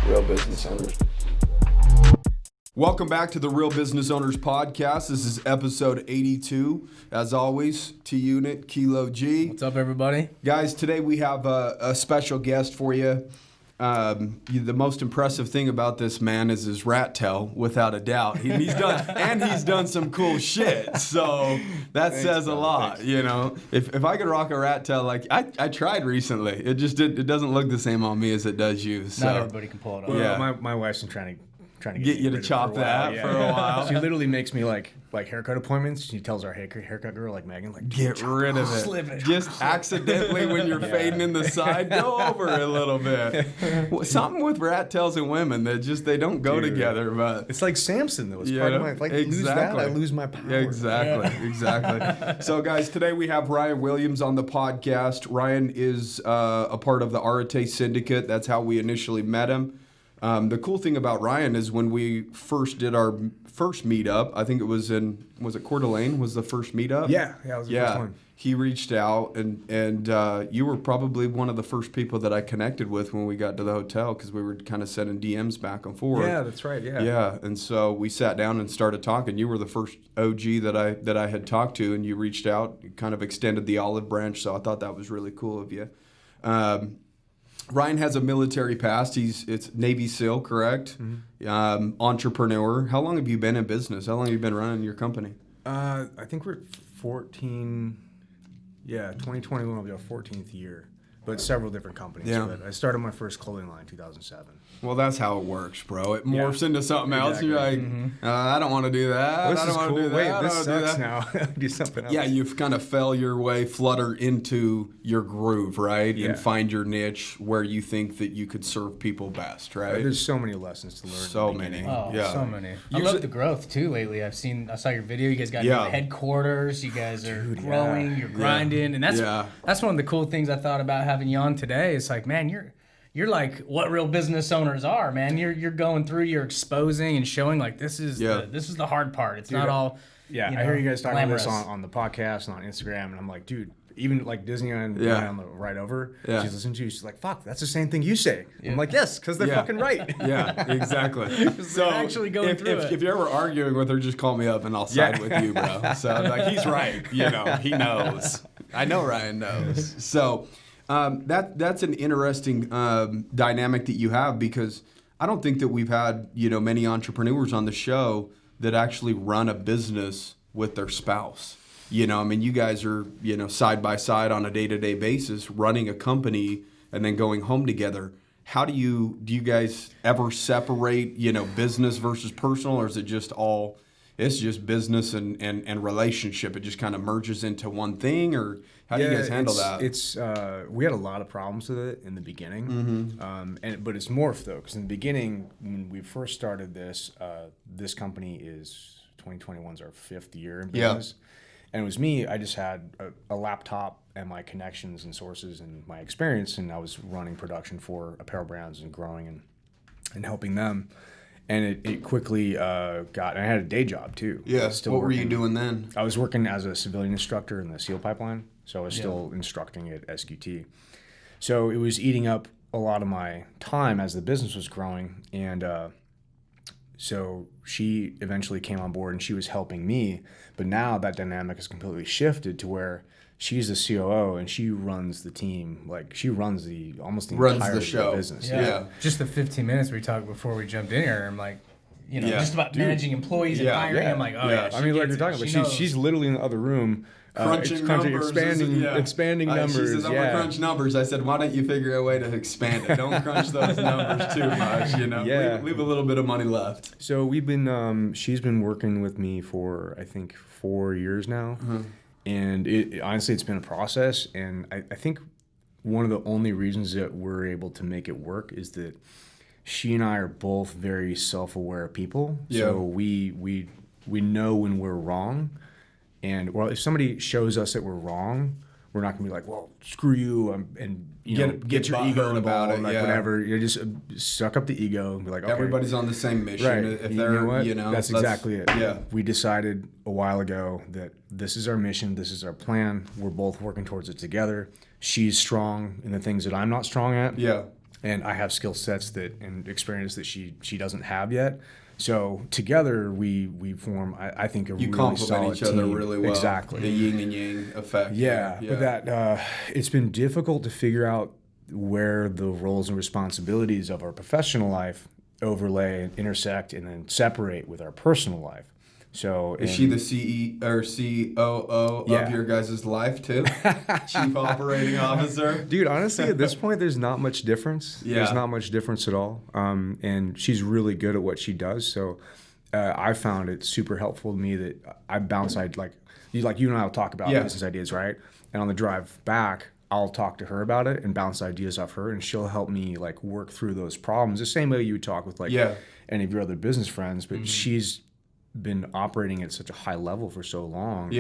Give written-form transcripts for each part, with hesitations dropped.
real business owners. Welcome back to the Real Business Owners Podcast. This is episode 82. As always, T-Unit, Kilo G. What's up, everybody? Guys, today we have a special guest for you. The most impressive thing about this man is his rat tail, without a doubt. He's done some cool shit. So that says a lot, you know. If I could rock a rat tail, like I tried recently, it doesn't look the same on me as it does you. So. Not everybody can pull it off. Well, Yeah. my wife's been trying to Get you to chop that for a while. She literally makes me like haircut appointments. She tells our haircut girl, like Megan, like Get rid of it. Slip it. Just accidentally when you're fading in the side, go over a little bit. Well, something with rat tails and women that they don't go together. But it's like Samson though. It's part of my lose that, I lose my power. Yeah, exactly. So guys, today we have Ryan Williams on the podcast. Ryan is a part of the Arate Syndicate. That's how we initially met him. The cool thing about Ryan is when we first did our first meetup, I think it was it Coeur d'Alene was the first meetup? Yeah, it was the first one. He reached out and you were probably one of the first people that I connected with when we got to the hotel because we were kind of sending DMs back and forth. Yeah, that's right, yeah. Yeah, and so we sat down and started talking. You were the first OG that I had talked to, and you reached out, kind of extended the olive branch, so I thought that was really cool of you. Ryan has a military past. It's Navy SEAL, correct? Mm-hmm. Entrepreneur. How long have you been in business? How long have you been running your company? I think we're 14. Yeah, 2021 will be our 14th year, but several different companies. Yeah. But I started my first clothing line in 2007. Well, that's how it works, bro. It morphs into something else. Exactly. You're like, I don't want to do that. This I don't is want cool. to do that. Wait, I this don't wanna do sucks that. now. Do something else. Yeah, you've kind of fell your way, flutter into your groove, right? Yeah. And find your niche where you think that you could serve people best, right? There's so many lessons to learn. So in the many. beginning. Oh, Yeah. so many. I love the growth, too, lately. I saw your video. You guys got new headquarters. You guys are growing. You're grinding. And that's one of the cool things I thought about having you on today. It's like, man, you're like what real business owners are, man. You're going through, you're exposing and showing like this is the hard part. It's not all I hear you guys talking about this on the podcast and on Instagram, and I'm like, dude, even like Disney on the ride over, she's listening to you, she's like, fuck, that's the same thing you say. I'm like, yes, because they're fucking right. Yeah, exactly. So actually going through it. If you're ever arguing with her, just call me up and I'll side with you, bro. So like he's right, he knows. I know Ryan knows. So that's an interesting dynamic that you have, because I don't think that we've had many entrepreneurs on the show that actually run a business with their spouse. I mean, you guys are side by side on a day-to-day basis, running a company and then going home together. How do you guys ever separate business versus personal, or is it just all? It's just business and relationship. It just kind of merges into one thing, or how do you guys handle that? We had a lot of problems with it in the beginning, but it's morphed though, because in the beginning when we first started this company is 2021's our 5th year in business, and it was me. I just had a laptop and my connections and sources and my experience, and I was running production for apparel brands and growing and helping them. And it quickly and I had a day job too. Yeah. What were you doing then? I was working as a civilian instructor in the SEAL pipeline. So I was still instructing at SQT. So it was eating up a lot of my time as the business was growing. And so she eventually came on board and she was helping me. But now that dynamic has completely shifted to where she's the COO and she runs the team. Like she runs the entire show. business. Yeah. Just the 15 minutes we talked before we jumped in here, I'm like, just about managing employees and hiring. I'm like, oh yeah. I mean, like you're talking about, she's literally in the other room, crunching numbers, expanding numbers. She says, I'm gonna crunch numbers. I said, why don't you figure a way to expand it? Don't crunch those numbers too much. Leave a little bit of money left. So we've been, she's been working with me for I think 4 years now. And honestly, it's been a process. And I think one of the only reasons that we're able to make it work is that she and I are both very self-aware people. Yeah. So we know when we're wrong. And if somebody shows us that we're wrong, we're not going to be like, well, screw you, and get your ego about it, whatever. You just suck up the ego and be like, okay. Everybody's on the same mission. Right. If they're, that's exactly it. Yeah. We decided a while ago that this is our mission, this is our plan. We're both working towards it together. She's strong in the things that I'm not strong at. Yeah. and I have skill sets and experience that she doesn't have yet. So together we form, I think, a really solid team. You complement each other really well. Exactly. The yin and yang effect. Yeah. But that it's been difficult to figure out where the roles and responsibilities of our professional life overlay and intersect and then separate with our personal life. So is she the CE or COO of your guys' life too? Chief Operating Officer? Dude, honestly, at this point, there's not much difference. Yeah. There's not much difference at all. And she's really good at what she does. So I found it super helpful to me that I bounce, like you and I will talk about business ideas, right? And on the drive back, I'll talk to her about it and bounce ideas off her, and she'll help me like work through those problems the same way you would talk with any of your other business friends. But she's been operating at such a high level for so long,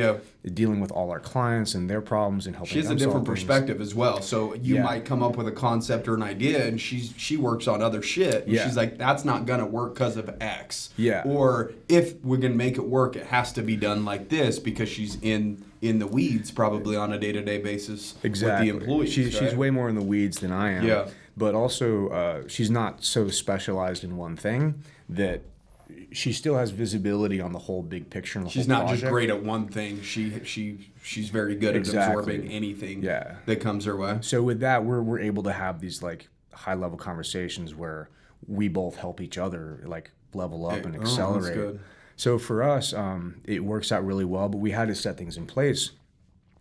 dealing with all our clients and their problems and helping them solve things. She has a different perspective as well. So you might come up with a concept or an idea, and she works on other shit. And she's like, that's not gonna work because of X. Yeah. Or if we're gonna make it work, it has to be done like this, because she's in the weeds probably on a day-to-day basis with the employees. She's way more in the weeds than I am. Yeah. But also, she's not so specialized in one thing that she still has visibility on the whole big picture. And the she's whole not project. Just great at one thing. She's very good at absorbing anything that comes her way. So with that, we're able to have these like high level conversations where we both help each other like level up and accelerate. That's good. So for us, it works out really well. But we had to set things in place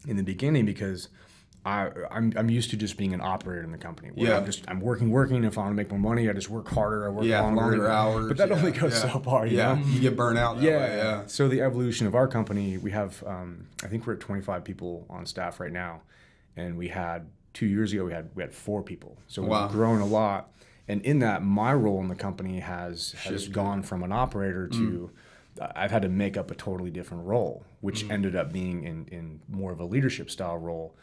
in the beginning because I'm used to just being an operator in the company. I'm working. If I want to make more money, I just work harder. I work longer hours. But that only goes so far. You know? You get burnt out that way. Yeah. So the evolution of our company, we have I think we're at 25 people on staff right now, and we had 2 years ago we had 4 people. So we've grown a lot. And in that, my role in the company has gone from an operator to I've had to make up a totally different role, which ended up being in more of a leadership style role,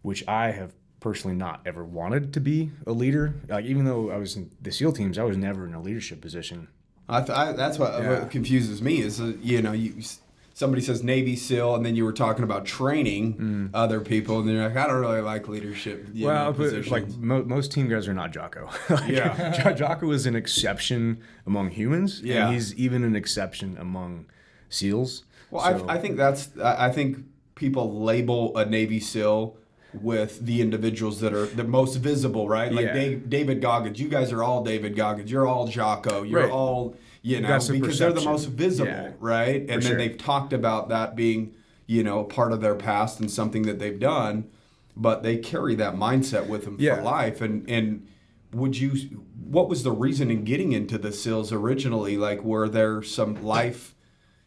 which I have personally not ever wanted to be a leader. Like, even though I was in the SEAL teams, I was never in a leadership position. That's what confuses me is, somebody says Navy SEAL, and then you were talking about training other people, and then you're like, I don't really like leadership positions. Like most team guys are not Jocko. Jocko is an exception among humans, and he's even an exception among SEALs. Well, so, I think people label a Navy SEAL with the individuals that are the most visible, right? Like David Goggins. You guys are all David Goggins. You're all Jocko. You're all, because they're the most visible, right? And then they've talked about that being, part of their past and something that they've done, but they carry that mindset with them for life. And what was the reason in getting into the SEALs originally? Like, were there some life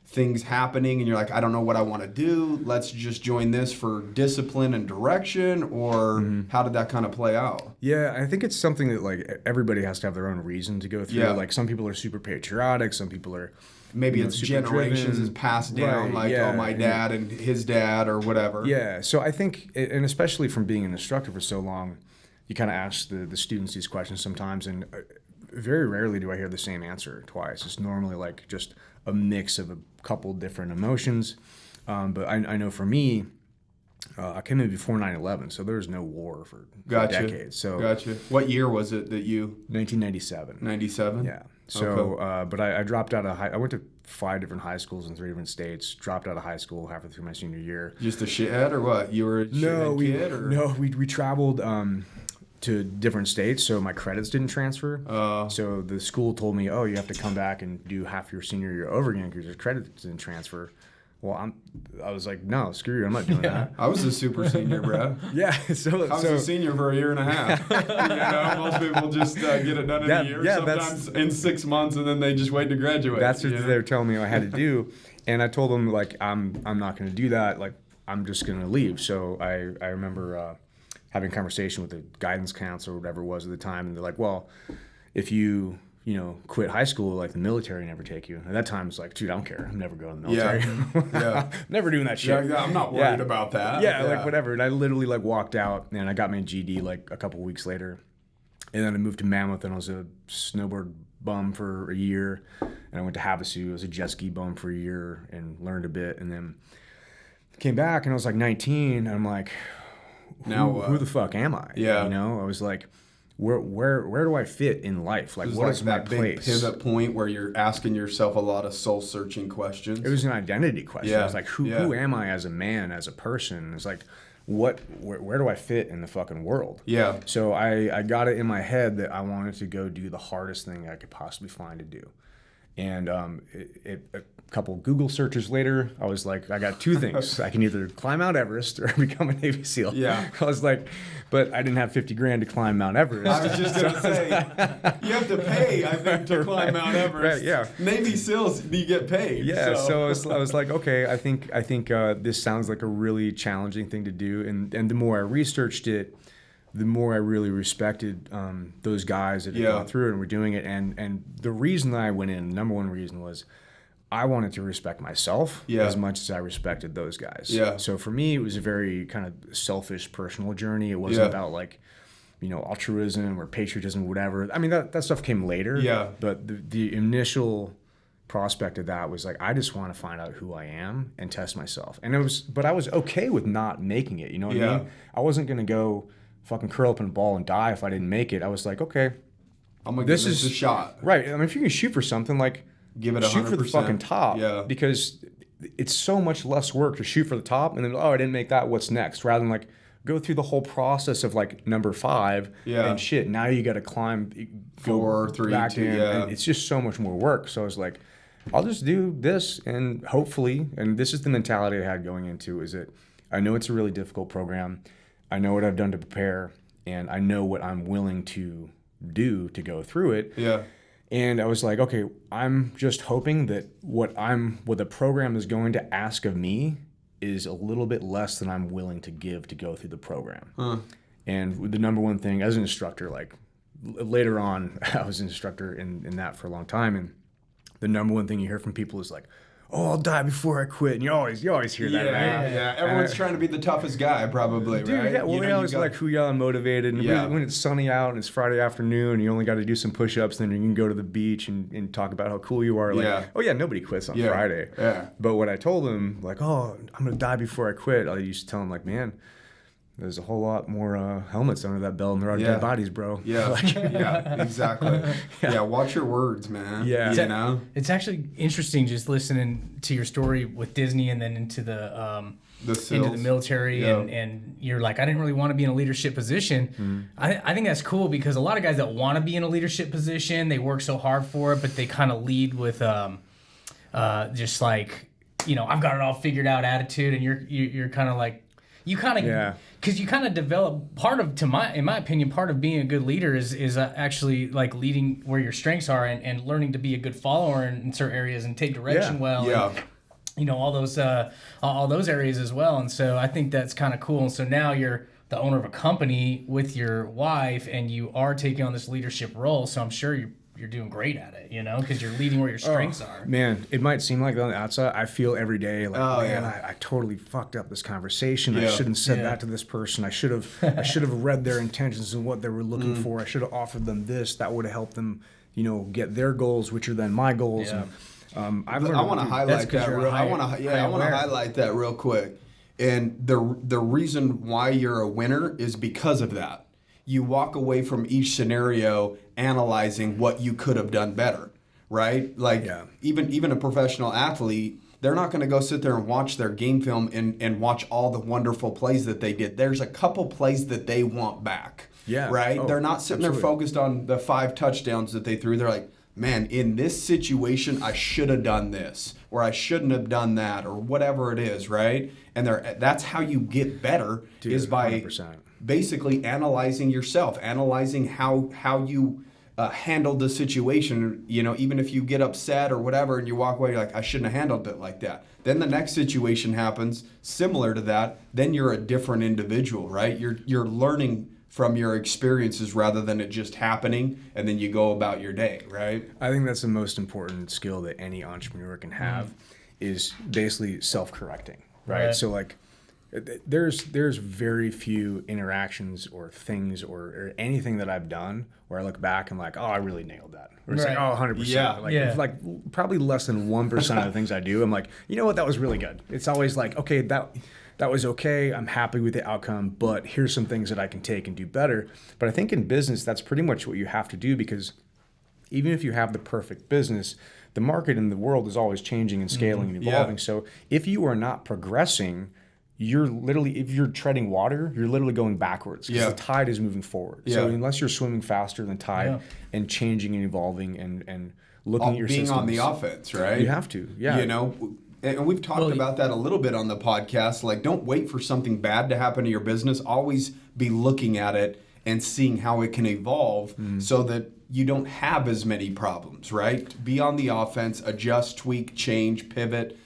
things happening and you're like, I don't know what I want to do, let's just join this for discipline and direction, or how did that kind of play out? Yeah, I think it's something that like everybody has to have their own reason to go through. Like, some people are super patriotic, some people are maybe it's generations is passed down, my dad and his dad or whatever. Yeah, so I think, and especially from being an instructor for so long, you kind of ask the students these questions sometimes, and very rarely do I hear the same answer twice. It's normally like just a mix of a couple different emotions. But I know for me, I came in before 9/11, so there was no war for decades. So Gotcha. What year was it that you? 1997. 97? Yeah. So, but I dropped out of I went to 5 different high schools in 3 different states. Dropped out of high school halfway through my senior year. Just a shithead or what? You were a shithead kid? Or? No, we traveled to different states, so my credits didn't transfer. So the school told me, you have to come back and do half your senior year over again because your credits didn't transfer. Well, I was like, no, screw you, I'm not doing that. I was a super senior, bro. I was a senior for a year and a half. Most people just get it done in a year, sometimes in 6 months, and then they just wait to graduate. That's what they were telling me I had to do. And I told them, like, I'm not going to do that. Like, I'm just going to leave. So I remember having a conversation with the guidance counselor or whatever it was at the time, and they're like, well, if you quit high school, like the military never take you. At that time, it's like, dude, I don't care. I'm never going to the military. Never doing that shit. Yeah, I'm not worried about that. Like whatever. And I literally like walked out, and I got my GD like a couple weeks later. And then I moved to Mammoth, and I was a snowboard bum for a year. And I went to Havasu. I was a jet ski bum for a year and learned a bit. And then came back, and I was like 19. And I'm like, who the fuck am I? Yeah. I was like, where do I fit in life? Like, what is my that place? Big pivot point where you're asking yourself a lot of soul searching questions. It was an identity question. Yeah. It was like, who am I as a man, as a person? It's like, where do I fit in the fucking world? Yeah. So I got it in my head that I wanted to go do the hardest thing I could possibly find to do. And a couple Google searches later, I was like, I got two things. I can either climb Mount Everest or become a Navy SEAL. Yeah. I was like, but I didn't have $50,000 to climb Mount Everest. I was just going to say, you have to pay, I think, to climb Mount Everest. Right, yeah. Navy SEALs, you get paid. Yeah, so I was like, okay, I think this sounds like a really challenging thing to do. And the more I researched it, the more I really respected those guys that had gone through it and were doing it. And the reason that I went in, the number one reason was I wanted to respect myself as much as I respected those guys. Yeah. So for me, it was a very kind of selfish, personal journey. It wasn't about like, altruism or patriotism, whatever. I mean, that stuff came later. Yeah. But the initial prospect of that was like, I just want to find out who I am and test myself. But I was okay with not making it. You know what I mean? I wasn't going to go fucking curl up in a ball and die if I didn't make it. I was like, okay, I'm gonna give this a shot. Right. I mean, if you can shoot for something, like, give it 100%. Shoot for the fucking top. Yeah. Because it's so much less work to shoot for the top and then, I didn't make that, what's next? Rather than like go through the whole process of like number 5 and shit. Now you got to climb 4, 3, back 2. in, and it's just so much more work. So I was like, I'll just do this and hopefully, and this is the mentality I had going into, is that I know it's a really difficult program. I know what I've done to prepare, and I know what I'm willing to do to go through it. Yeah. And I was like, okay, I'm just hoping that what the program is going to ask of me is a little bit less than I'm willing to give to go through the program. And the number one thing as an instructor, like later on, I was an instructor in that for a long time, and the number one thing you hear from people is like, oh, I'll die before I quit. And you always hear that, right? Yeah. Everyone's trying to be the toughest guy, probably, dude, right? Yeah, well, they always like hoo-yah and motivated. And when it's sunny out and it's Friday afternoon and you only got to do some push-ups, then you can go to the beach and talk about how cool you are. Like, oh, yeah, nobody quits on Friday. Yeah. But what I told them, like, oh, I'm going to die before I quit, I used to tell them, like, man, there's a whole lot more helmets under that belt and there are dead bodies, bro. Yeah, exactly. Watch your words, man. Yeah. It's actually interesting just listening to your story with Disney and then into the military and you're like, I didn't really want to be in a leadership position. I think that's cool because a lot of guys that want to be in a leadership position, they work so hard for it, but they kind of lead with just like, I've got it all figured out attitude, and you're kind of like, because you kind of develop in my opinion, part of being a good leader is actually like leading where your strengths are and learning to be a good follower in certain areas and take direction well. Yeah. And, all those areas as well. And so I think that's kind of cool. And so now you're the owner of a company with your wife and you are taking on this leadership role. So I'm sure you're doing great at it, because you're leading where your strengths are. Man, it might seem like on the outside, I feel every day like, I totally fucked up this conversation. I shouldn't have said that to this person. I should have read their intentions and what they were looking for. I should have offered them this. That would have helped them, get their goals, which are then my goals. Yeah. And, I want to highlight that. I want to highlight that real quick. And the reason why you're a winner is because of that. You walk away from each scenario analyzing what you could have done better, right? Like even a professional athlete, they're not going to go sit there and watch their game film and watch all the wonderful plays that they did. There's a couple plays that they want back, right? They're not sitting there focused on the 5 touchdowns that they threw. They're like, man, in this situation, I should have done this, or I shouldn't have done that, or whatever it is, right? And that's how you get better, is by 100%. Basically analyzing yourself, analyzing how you handled the situation. Even if you get upset or whatever and you walk away, you're like, I shouldn't have handled it like that. Then the next situation happens similar to that. Then you're a different individual, right? You're learning from your experiences rather than it just happening and then you go about your day, right? I think that's the most important skill that any entrepreneur can have is basically self-correcting, right? So like there's very few interactions or things or anything that I've done where I look back and like, oh, I really nailed that. Or it's like, oh, 100%. Like probably less than 1% of the things I do, I'm like, you know what, that was really good. It's always like, okay, that that was okay. I'm happy with the outcome, but here's some things that I can take and do better. But I think in business, that's pretty much what you have to do, because even if you have the perfect business, the market in the world is always changing and scaling and evolving. So if you are not progressing, you're literally, if you're treading water, you're literally going backwards, because the tide is moving forward. So unless you're swimming faster than tide and changing and evolving and looking at your being systems, on the offense, right? You have to, You know, and we've talked about that a little bit on the podcast. Like, don't wait for something bad to happen to your business. Always be looking at it and seeing how it can evolve so that you don't have as many problems, right? Be on the offense, adjust, tweak, change, pivot.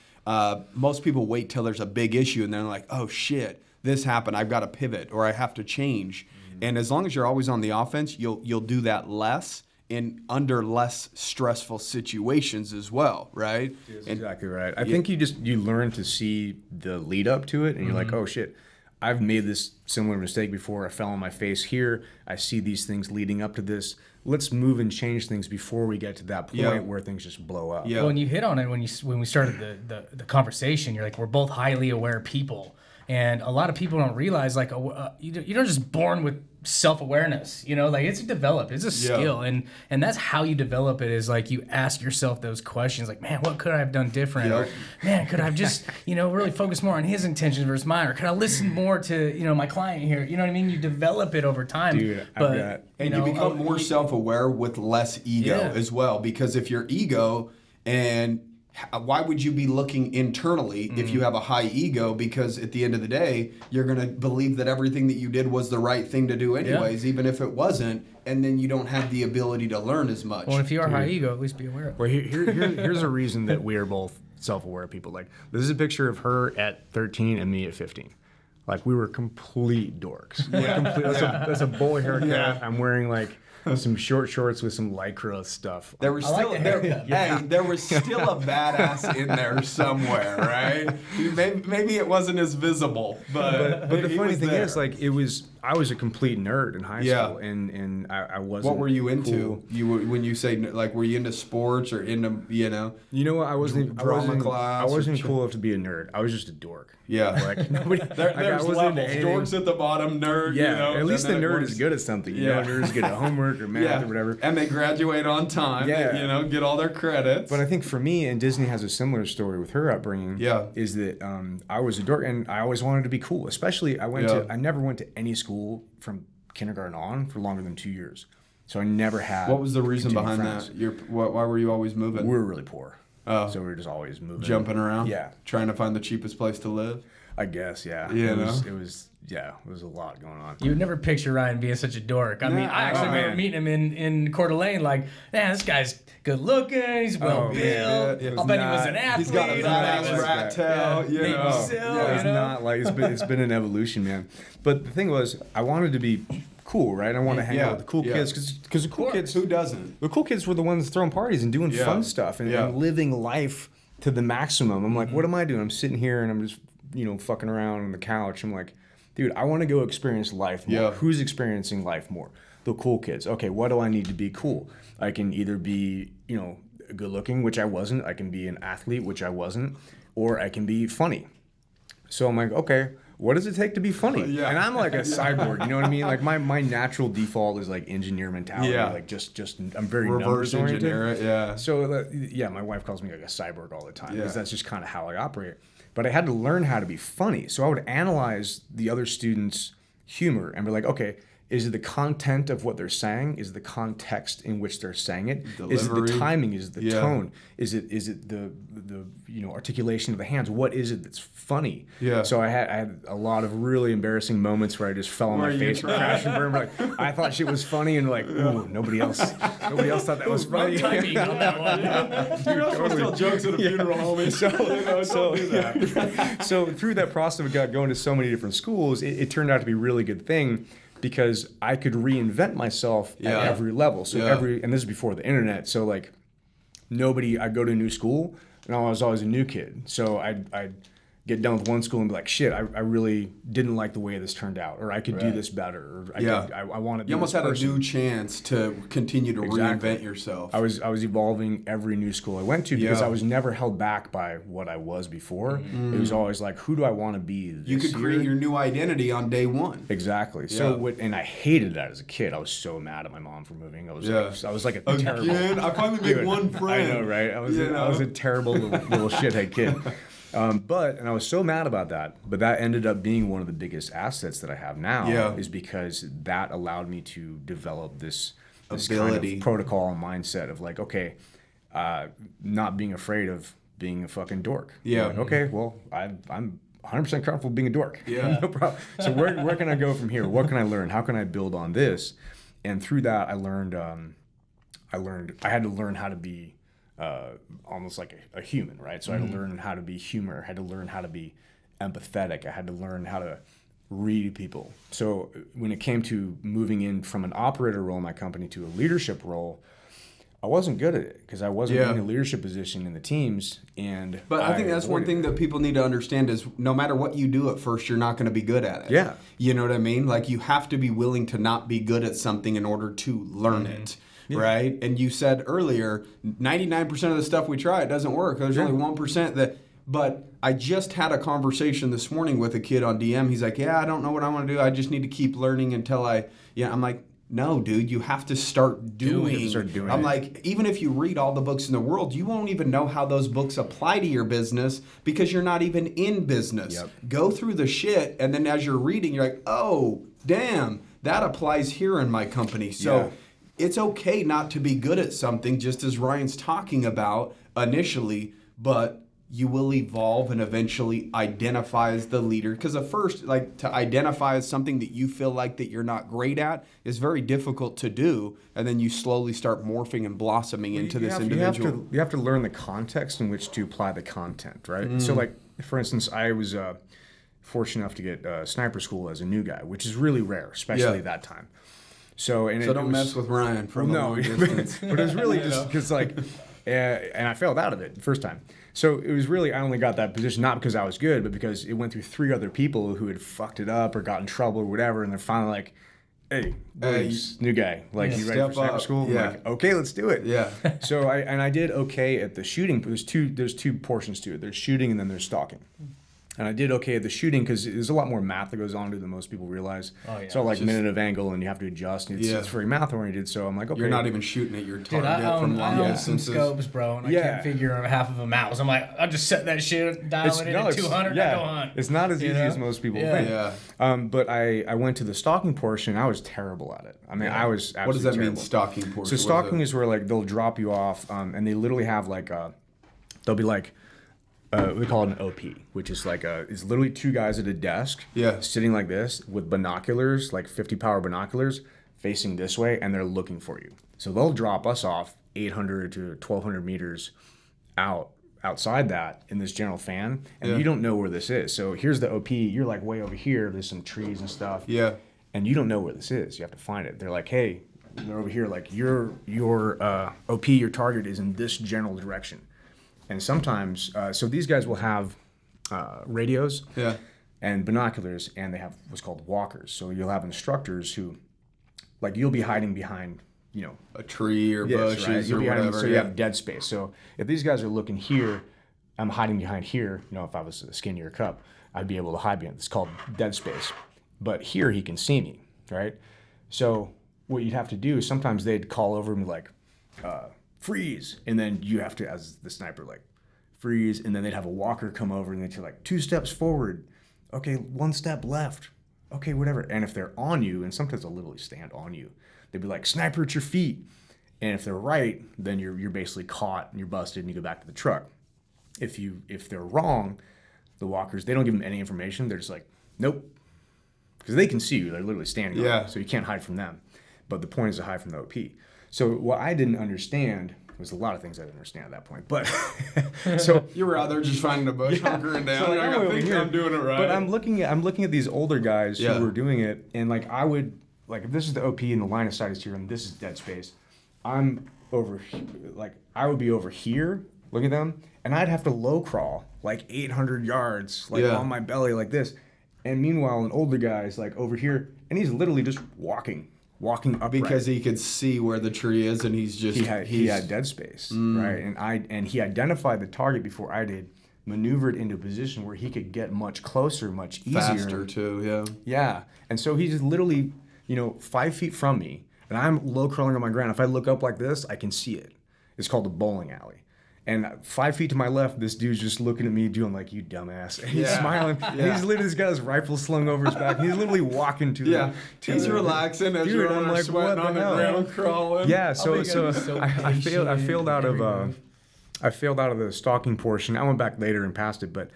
Most people wait till there's a big issue and they're like, oh shit, this happened, I've got to pivot or I have to change. And as long as you're always on the offense, you'll do that less in under less stressful situations as well, right? That's exactly right. I think you learn to see the lead up to it, and you're like, oh shit, I've made this similar mistake before. I fell on my face here. I see these things leading up to this. Let's move and change things before we get to that point where things just blow up. Well, and you hit on it when we started the conversation. You're like, we're both highly aware people, and a lot of people don't realize, like, you're not just born with self-awareness, you know, like it's developed, it's a skill, and that's how you develop it, is like you ask yourself those questions, like, man, what could I have done different? Or, man, could I have just, you know, really focused more on his intentions versus mine? Or could I listen more to, you know, my client here? You know what I mean? You develop it over time. Dude, you become more self-aware with less ego as well, because if your ego, and why would you be looking internally if you have a high ego? Because at the end of the day, you're going to believe that everything that you did was the right thing to do anyways, even if it wasn't, and then you don't have the ability to learn as much. Well, if you are high ego, at least be aware of it. Well, here's a reason that we are both self-aware people. Like, this is a picture of her at 13 and me at 15. Like, we were complete dorks. That's a boy haircut. Yeah. I'm wearing, like, some short shorts with some Lycra stuff. There was still there was still a badass in there somewhere, right? Maybe it wasn't as visible, but the funny thing is, like, I was a complete nerd in high school, and I wasn't. What were you into? Cool. When you say, like, were you into sports or into, you know? You know what? I wasn't class. I wasn't cool enough to be a nerd. I was just a dork. Yeah, like nobody. There's levels. Dorks at the bottom, nerd. Yeah, you know, at least the nerd is good at something. You know, nerds get at homework or math or whatever, and they graduate on time. Yeah, you know, get all their credits. But I think for me, and Disney has a similar story with her upbringing. Yeah, is that I was a dork, and I always wanted to be cool. Especially, I never went to any school from kindergarten on for longer than 2 years. So I never had. What was the reason behind that? Why were you always moving? We were really poor. Oh. So we were just always moving. Jumping around? Yeah. Trying to find the cheapest place to live? I guess, yeah. It was a lot going on. You would never picture Ryan being such a dork. I mean, I actually remember meeting him in Coeur d'Alene, like, man, this guy's good looking, he's well built. I'll bet he was an athlete. He's got a badass rat tail, you know. It's not like, it's been an evolution, man. But the thing was, I wanted to be cool, right? I want to hang out with the cool kids, because the cool kids, who doesn't? The cool kids were the ones throwing parties and doing fun stuff and living life to the maximum. I'm like, what am I doing? I'm sitting here and I'm just, you know, fucking around on the couch. I'm like, dude, I want to go experience life more. Who's experiencing life more? The cool kids. Okay, what do I need to be cool? I can either be, you know, good looking, which I wasn't. I can be an athlete, which I wasn't, or I can be funny. So I'm like, okay, what does it take to be funny? Yeah. And I'm like a cyborg, you know what I mean? Like my natural default is like engineer mentality. Yeah. Like just I'm very reverse numbers engineer it, yeah. So my wife calls me like a cyborg all the time because that's just kind of how I operate. But I had to learn how to be funny. So I would analyze the other students' humor and be like, okay, is it the content of what they're saying? Is it the context in which they're saying it? Delivery. Is it the timing? Is it the tone? Is it the articulation of the hands? What is it that's funny? Yeah. So I had a lot of really embarrassing moments where I just fell on my face, crashed and burned. Like, I thought shit was funny, and like, ooh, nobody else thought that was funny. Timing on that one. You're not supposed to tell jokes at a funeral, homie. Don't do that. So through that process of going to so many different schools, it turned out to be a really good thing, because I could reinvent myself at every level. So and this is before the internet. So like, I'd go to a new school and I was always a new kid. So I'd get done with one school and be like, shit, I really didn't like the way this turned out, or I could do this better, or I want to be. You almost had a new chance to continue to reinvent yourself. I was evolving every new school I went to because I was never held back by what I was before. It was always like, who do I want to be this You could create your new identity on day one. Exactly. So and I hated that as a kid. I was so mad at my mom for moving. I was like a terrible. I finally made one friend. I know, right? I was a terrible little shithead kid. And I was so mad about that. But that ended up being one of the biggest assets that I have now is because that allowed me to develop this kind of protocol and mindset of like, okay, not being afraid of being a fucking dork. Yeah. Like, okay, well, I'm 100% comfortable being a dork. Yeah. No problem. So where can I go from here? What can I learn? How can I build on this? And through that, I learned I had to learn how to be almost like a human, right? So I had to learn how to be humor. I had to learn how to be empathetic. I had to learn how to read people. So when it came to moving in from an operator role in my company to a leadership role, I wasn't good at it because I wasn't in a leadership position in the teams. But I think that's one thing that people need to understand is no matter what you do at first, you're not going to be good at it. Yeah. You know what I mean? Like you have to be willing to not be good at something in order to learn it. Yeah. Right? And you said earlier, 99% of the stuff we try, it doesn't work. There's only 1% that... But I just had a conversation this morning with a kid on DM. He's like, I don't know what I want to do. I just need to keep learning until I'm like, no, dude, you have to start doing. I'm like, even if you read all the books in the world, you won't even know how those books apply to your business because you're not even in business. Yep. Go through the shit, and then as you're reading, you're like, oh, damn, that applies here in my company. So it's okay not to be good at something, just as Ryan's talking about initially, but you will evolve and eventually identify as the leader. Because at first, like to identify as something that you feel like that you're not great at is very difficult to do. And then you slowly start morphing and blossoming into this individual. You have to learn the context in which to apply the content, right? So like, for instance, I was fortunate enough to get sniper school as a new guy, which is really rare, especially at that time. So don't mess with Ryan from a long distance. But it was really just because and I failed out of it the first time. So it was really, I only got that position not because I was good, but because it went through 3 other people who had fucked it up or got in trouble or whatever, and they're finally like, hey, new guy, like you ready for sniper school? Yeah. I'm like, okay, let's do it. Yeah. So I did okay at the shooting. There's two portions to it. There's shooting and then there's stalking. And I did okay at the shooting because there's a lot more math that goes on to it than most people realize. Oh, yeah. So like minute of angle and you have to adjust. And it's very math oriented. So I'm like, okay. You're not even shooting at your target from long distances. I own some scopes, bro, and I can't figure half of them out. So I'm like, I'll just set that shit, dial it in at 200 and go on. It's not as easy as most people think. Yeah. But I went to the stalking portion. I was terrible at it. I mean, I was absolutely What does that terrible. mean, stalking portion? So stalking is where like they'll drop you off and they literally have like they'll be like, we call it an OP, which is like it's literally 2 guys at a desk sitting like this with binoculars, like 50 power binoculars facing this way, and they're looking for you. So they'll drop us off 800 to 1,200 meters outside that in this general fan, and you don't know where this is. So here's the OP. You're like way over here. There's some trees and stuff. Yeah. And you don't know where this is. You have to find it. They're like, hey, they're over here. Like your OP, your target is in this general direction. And sometimes, so these guys will have radios and binoculars, and they have what's called walkers. So you'll have instructors who, like, you'll be hiding behind, a tree or bushes or whatever. So you have dead space. So if these guys are looking here, I'm hiding behind here. If I was a skinnier cup, I'd be able to hide behind. It's called dead space. But here he can see me, right? So what you'd have to do is sometimes they'd call over me like, freeze, and then you have to, as the sniper, like freeze, and then they'd have a walker come over and they'd say like 2 steps forward, okay, 1 step left, okay, whatever. And if they're on you, and sometimes they'll literally stand on you, they'd be like, sniper at your feet. And if they're right, then you're basically caught and you're busted and you go back to the truck. If they're wrong, the walkers, they don't give them any information. They're just like, nope, because they can see you. They're literally standing on you, so you can't hide from them. But the point is to hide from the OP. So what I didn't understand was a lot of things I didn't understand at that point. But so you were out there just finding a bush, hunkering down. So like, I think I'm doing it right. But I'm looking at these older guys who were doing it, and like I would if this is the OP and the line of sight is here and this is dead space, I'm over like I would be over here look at them, and I'd have to low crawl like 800 yards, like on my belly like this. And meanwhile, an older guy's like over here, and he's literally just walking upright. Because he could see where the tree is, and he had dead space, right? And he identified the target before I did, maneuvered into a position where he could get much closer, much easier. Faster too, yeah. Yeah, and so he's literally, 5 feet from me, and I'm low crawling on my ground. If I look up like this, I can see it. It's called the bowling alley. And 5 feet to my left, this dude's just looking at me, doing like, "You dumbass." And he's smiling. And he's literally got his rifle slung over his back. He's literally walking to he's relaxing as you're like sweating on the ground, crawling. Yeah, so I failed out of the stalking portion. I went back later and passed it, but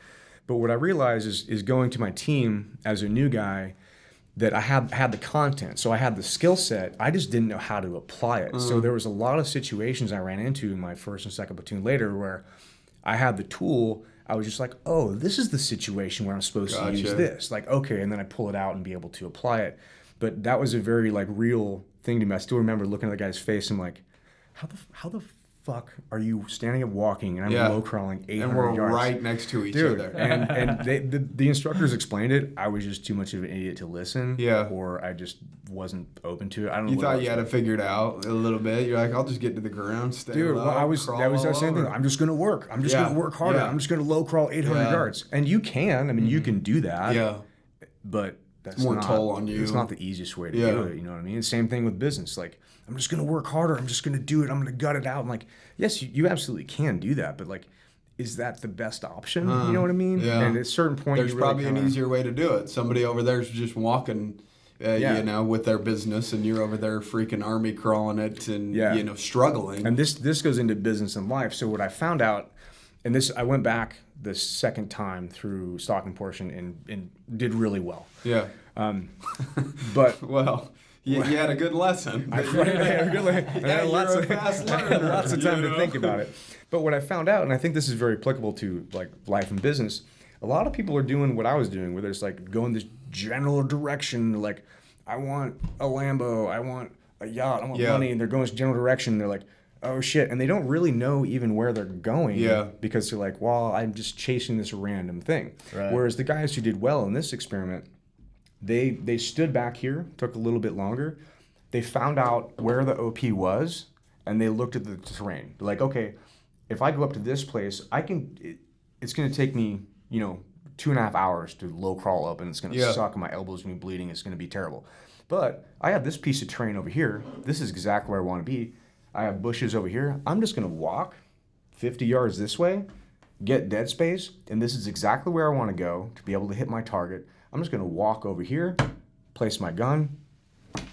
what I realized is going to my team as a new guy, that I had the content, so I had the skill set. I just didn't know how to apply it. So there was a lot of situations I ran into in my first and second platoon later where I had the tool. I was just like, oh, this is the situation where I'm supposed to use this. Like, okay, and then I pull it out and be able to apply it. But that was a very like real thing to me. I still remember looking at the guy's face and like, how the fuck are you standing up walking and I'm low crawling 800 yards? And we're right next to each other. And the instructors explained it. I was just too much of an idiot to listen. Yeah. Or I just wasn't open to it. I don't know. You thought you had it figured out a little bit. You're like, I'll just get to the ground, stay low, well, that was the same thing. I'm just going to work. I'm just going to work harder. I'm just going to low crawl 800 yards. And you can. I mean, you can do that. Yeah. But that's more not, toll on you. It's not the easiest way to do it. You know what I mean? Same thing with business. Like, I'm just going to work harder. I'm just going to do it. I'm going to gut it out. I'm like, yes, you absolutely can do that. But like, is that the best option? You know what I mean? Yeah. And at a certain point, there's probably an easier way to do it. Somebody over there's just walking, with their business, and you're over there freaking army crawling it and, struggling. And this goes into business and life. So what I found out, and this, I went back the second time through stalking portion and did really well. Yeah. But well, you had a good lesson. I had a good lesson. I had lots of time to think about it. But what I found out, and I think this is very applicable to like life and business, a lot of people are doing what I was doing, where there's like going this general direction, like I want a Lambo, I want a yacht, I want money, and they're going this general direction. And they're like, oh shit, and they don't really know even where they're going because they're like, well, I'm just chasing this random thing. Right. Whereas the guys who did well in this experiment, they stood back here, took a little bit longer. They found out where the OP was, and they looked at the terrain. They're like, okay, if I go up to this place, it's going to take me, 2.5 hours to low crawl up, and it's going to suck, and my elbows going to be bleeding. It's going to be terrible. But I have this piece of terrain over here. This is exactly where I want to be. I have bushes over here. I'm just going to walk 50 yards this way, get dead space, and this is exactly where I want to go to be able to hit my target. I'm just going to walk over here, place my gun,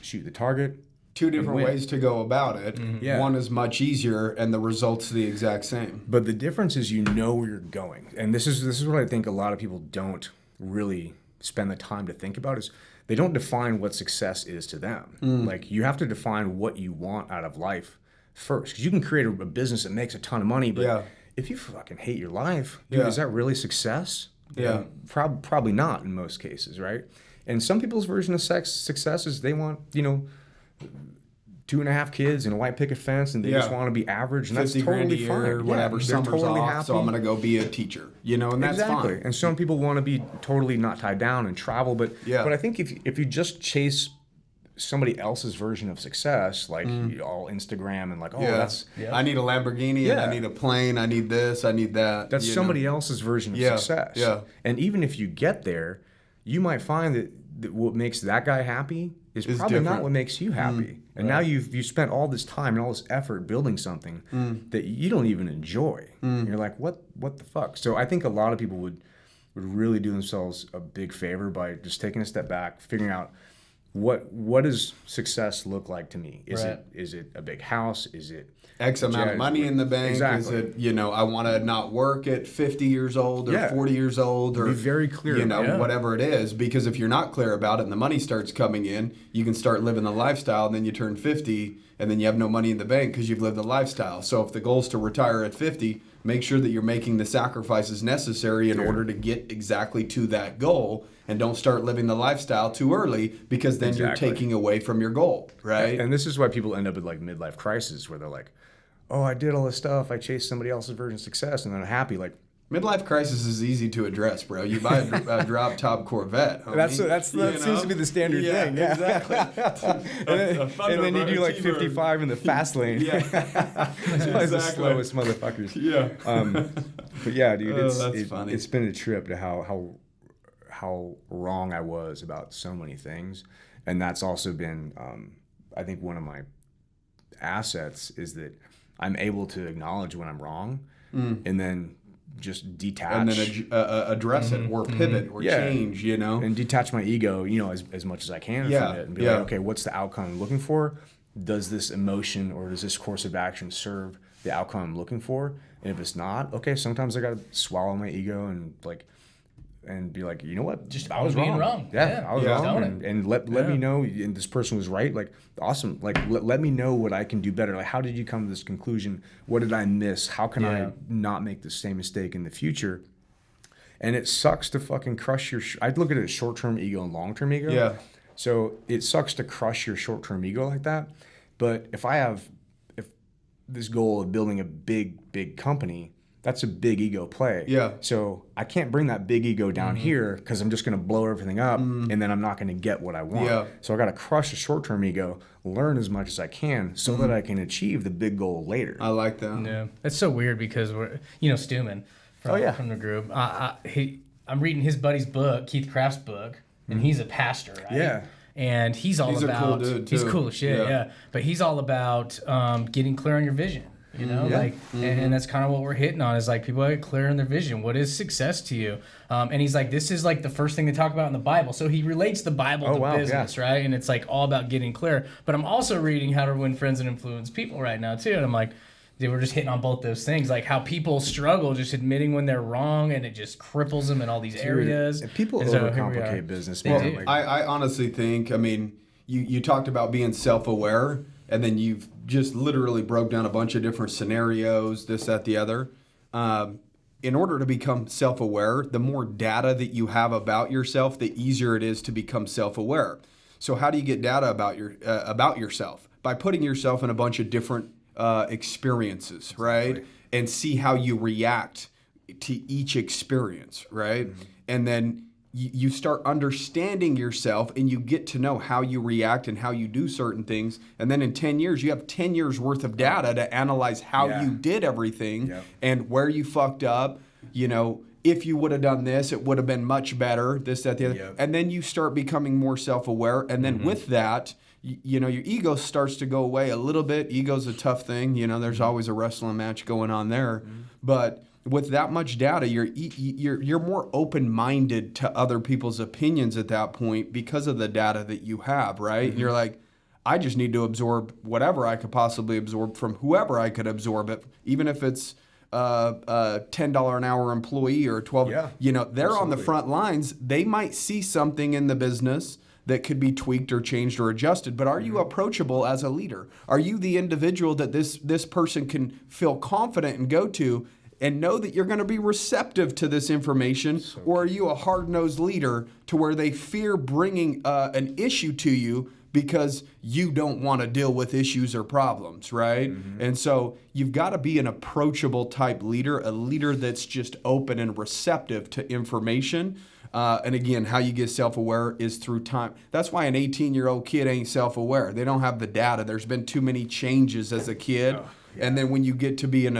shoot the target. Two different ways to go about it. Mm-hmm. Yeah. One is much easier, and the result's the exact same. But the difference is you know where you're going. And this is what I think a lot of people don't really spend the time to think about is they don't define what success is to them. Like, you have to define what you want out of life first. Because you can create a business that makes a ton of money, but if you fucking hate your life, dude, is that really success? Yeah. Probably not in most cases, right? And some people's version of success is they want, 2.5 kids and a white picket fence, and they just want to be average, and that's totally fine. Or whatever, summer's totally off, happy. So I'm going to go be a teacher, and that's fine. And some people want to be totally not tied down and travel, but I think if you just chase somebody else's version of success, like all Instagram and like, I need a Lamborghini and I need a plane, I need this, I need that. That's somebody else's version of success. Yeah. And even if you get there, you might find that what makes that guy happy is probably different. Not what makes you happy. And now you've spent all this time and all this effort building something that you don't even enjoy. And you're like, what the fuck? So I think a lot of people would really do themselves a big favor by just taking a step back, figuring out what does success look like to me? Is it a big house? Is it X amount of money in the bank? Exactly. Is it, I want to not work at 50 years old or 40 years old or be very clear, whatever it is. Because if you're not clear about it and the money starts coming in, you can start living the lifestyle, and then you turn 50 and then you have no money in the bank because you've lived the lifestyle. So if the goal is to retire at 50, make sure that you're making the sacrifices necessary in order to get exactly to that goal, and don't start living the lifestyle too early, because then you're taking away from your goal, right? And this is why people end up with like midlife crisis, where they're like, oh, I did all this stuff. I chased somebody else's version of success, and then I'm happy. Like, midlife crisis is easy to address, bro. You buy a drop top Corvette. Homie. That seems to be the standard thing. Yeah, exactly. and then you do like 55 in the fast lane. Yeah, exactly. The slowest motherfuckers. Yeah. But yeah, dude, funny. It's been a trip to how wrong I was about so many things, and that's also been, I think, one of my assets is that I'm able to acknowledge when I'm wrong, and then just detach and then address it or pivot or change, and detach my ego, as much as I can from it, and be like, okay, what's the outcome I'm looking for? Does this emotion or does this course of action serve the outcome I'm looking for? And if it's not, okay, sometimes I gotta swallow my ego and be like, you know what? Just I was wrong. Yeah, I was wrong. And let me know, and this person was right. Like, awesome. Like, let me know what I can do better. Like, how did you come to this conclusion? What did I miss? How can I not make the same mistake in the future? And it sucks to fucking crush your... I'd look at it as short-term ego and long-term ego. Yeah. So it sucks to crush your short-term ego like that. But if this goal of building a big company... That's a big ego play. Yeah. So I can't bring that big ego down here because I'm just going to blow everything up and then I'm not going to get what I want. Yeah. So I got to crush the short-term ego, learn as much as I can so that I can achieve the big goal later. I like that. Yeah. It's so weird because we're, Stuman from the group. I'm reading his buddy's book, Keith Craft's book, and he's a pastor, right? Yeah. And he's all about... a cool dude, too. He's cool as shit, yeah. But he's all about getting clear on your vision. And that's kind of what we're hitting on is like people are clear on their vision. What is success to you? And he's like, this is like the first thing they talk about in the Bible. So he relates the Bible to business, right? And it's like all about getting clear. But I'm also reading How to Win Friends and Influence People right now too. And I'm like, they were just hitting on both those things, like how people struggle just admitting when they're wrong, and it just cripples them in all these areas. People overcomplicate business. I honestly think, you talked about being self-aware, and then you've just literally broke down a bunch of different scenarios, this, that, the other. In order to become self-aware, the more data that you have about yourself, the easier it is to become self-aware. So how do you get data about yourself? By putting yourself in a bunch of different experiences, right? Exactly. And see how you react to each experience, right? Mm-hmm. And then you start understanding yourself and you get to know how you react and how you do certain things. And then in 10 years, you have 10 years worth of data to analyze how you did everything and where you fucked up. If you would have done this, it would have been much better, this, that, the other. Yep. And then you start becoming more self-aware. And then with that, your ego starts to go away a little bit. Ego's a tough thing. There's always a wrestling match going on there. But with that much data, you're more open-minded to other people's opinions at that point because of the data that you have, right? And you're like, I just need to absorb whatever I could possibly absorb from whoever I could absorb it, even if it's a $10 an hour employee or 12. They're absolutely on the front lines. They might see something in the business that could be tweaked or changed or adjusted. But are you approachable as a leader? Are you the individual that this person can feel confident and go to and know that you're going to be receptive to this information? Or are you a hard-nosed leader to where they fear bringing an issue to you because you don't want to deal with issues or problems, right? And so you've got to be an approachable type leader, a leader that's just open and receptive to information. And again, how you get self-aware is through time. That's why an 18-year-old kid ain't self-aware. They don't have the data. There's been too many changes as a kid. And then when you get to be an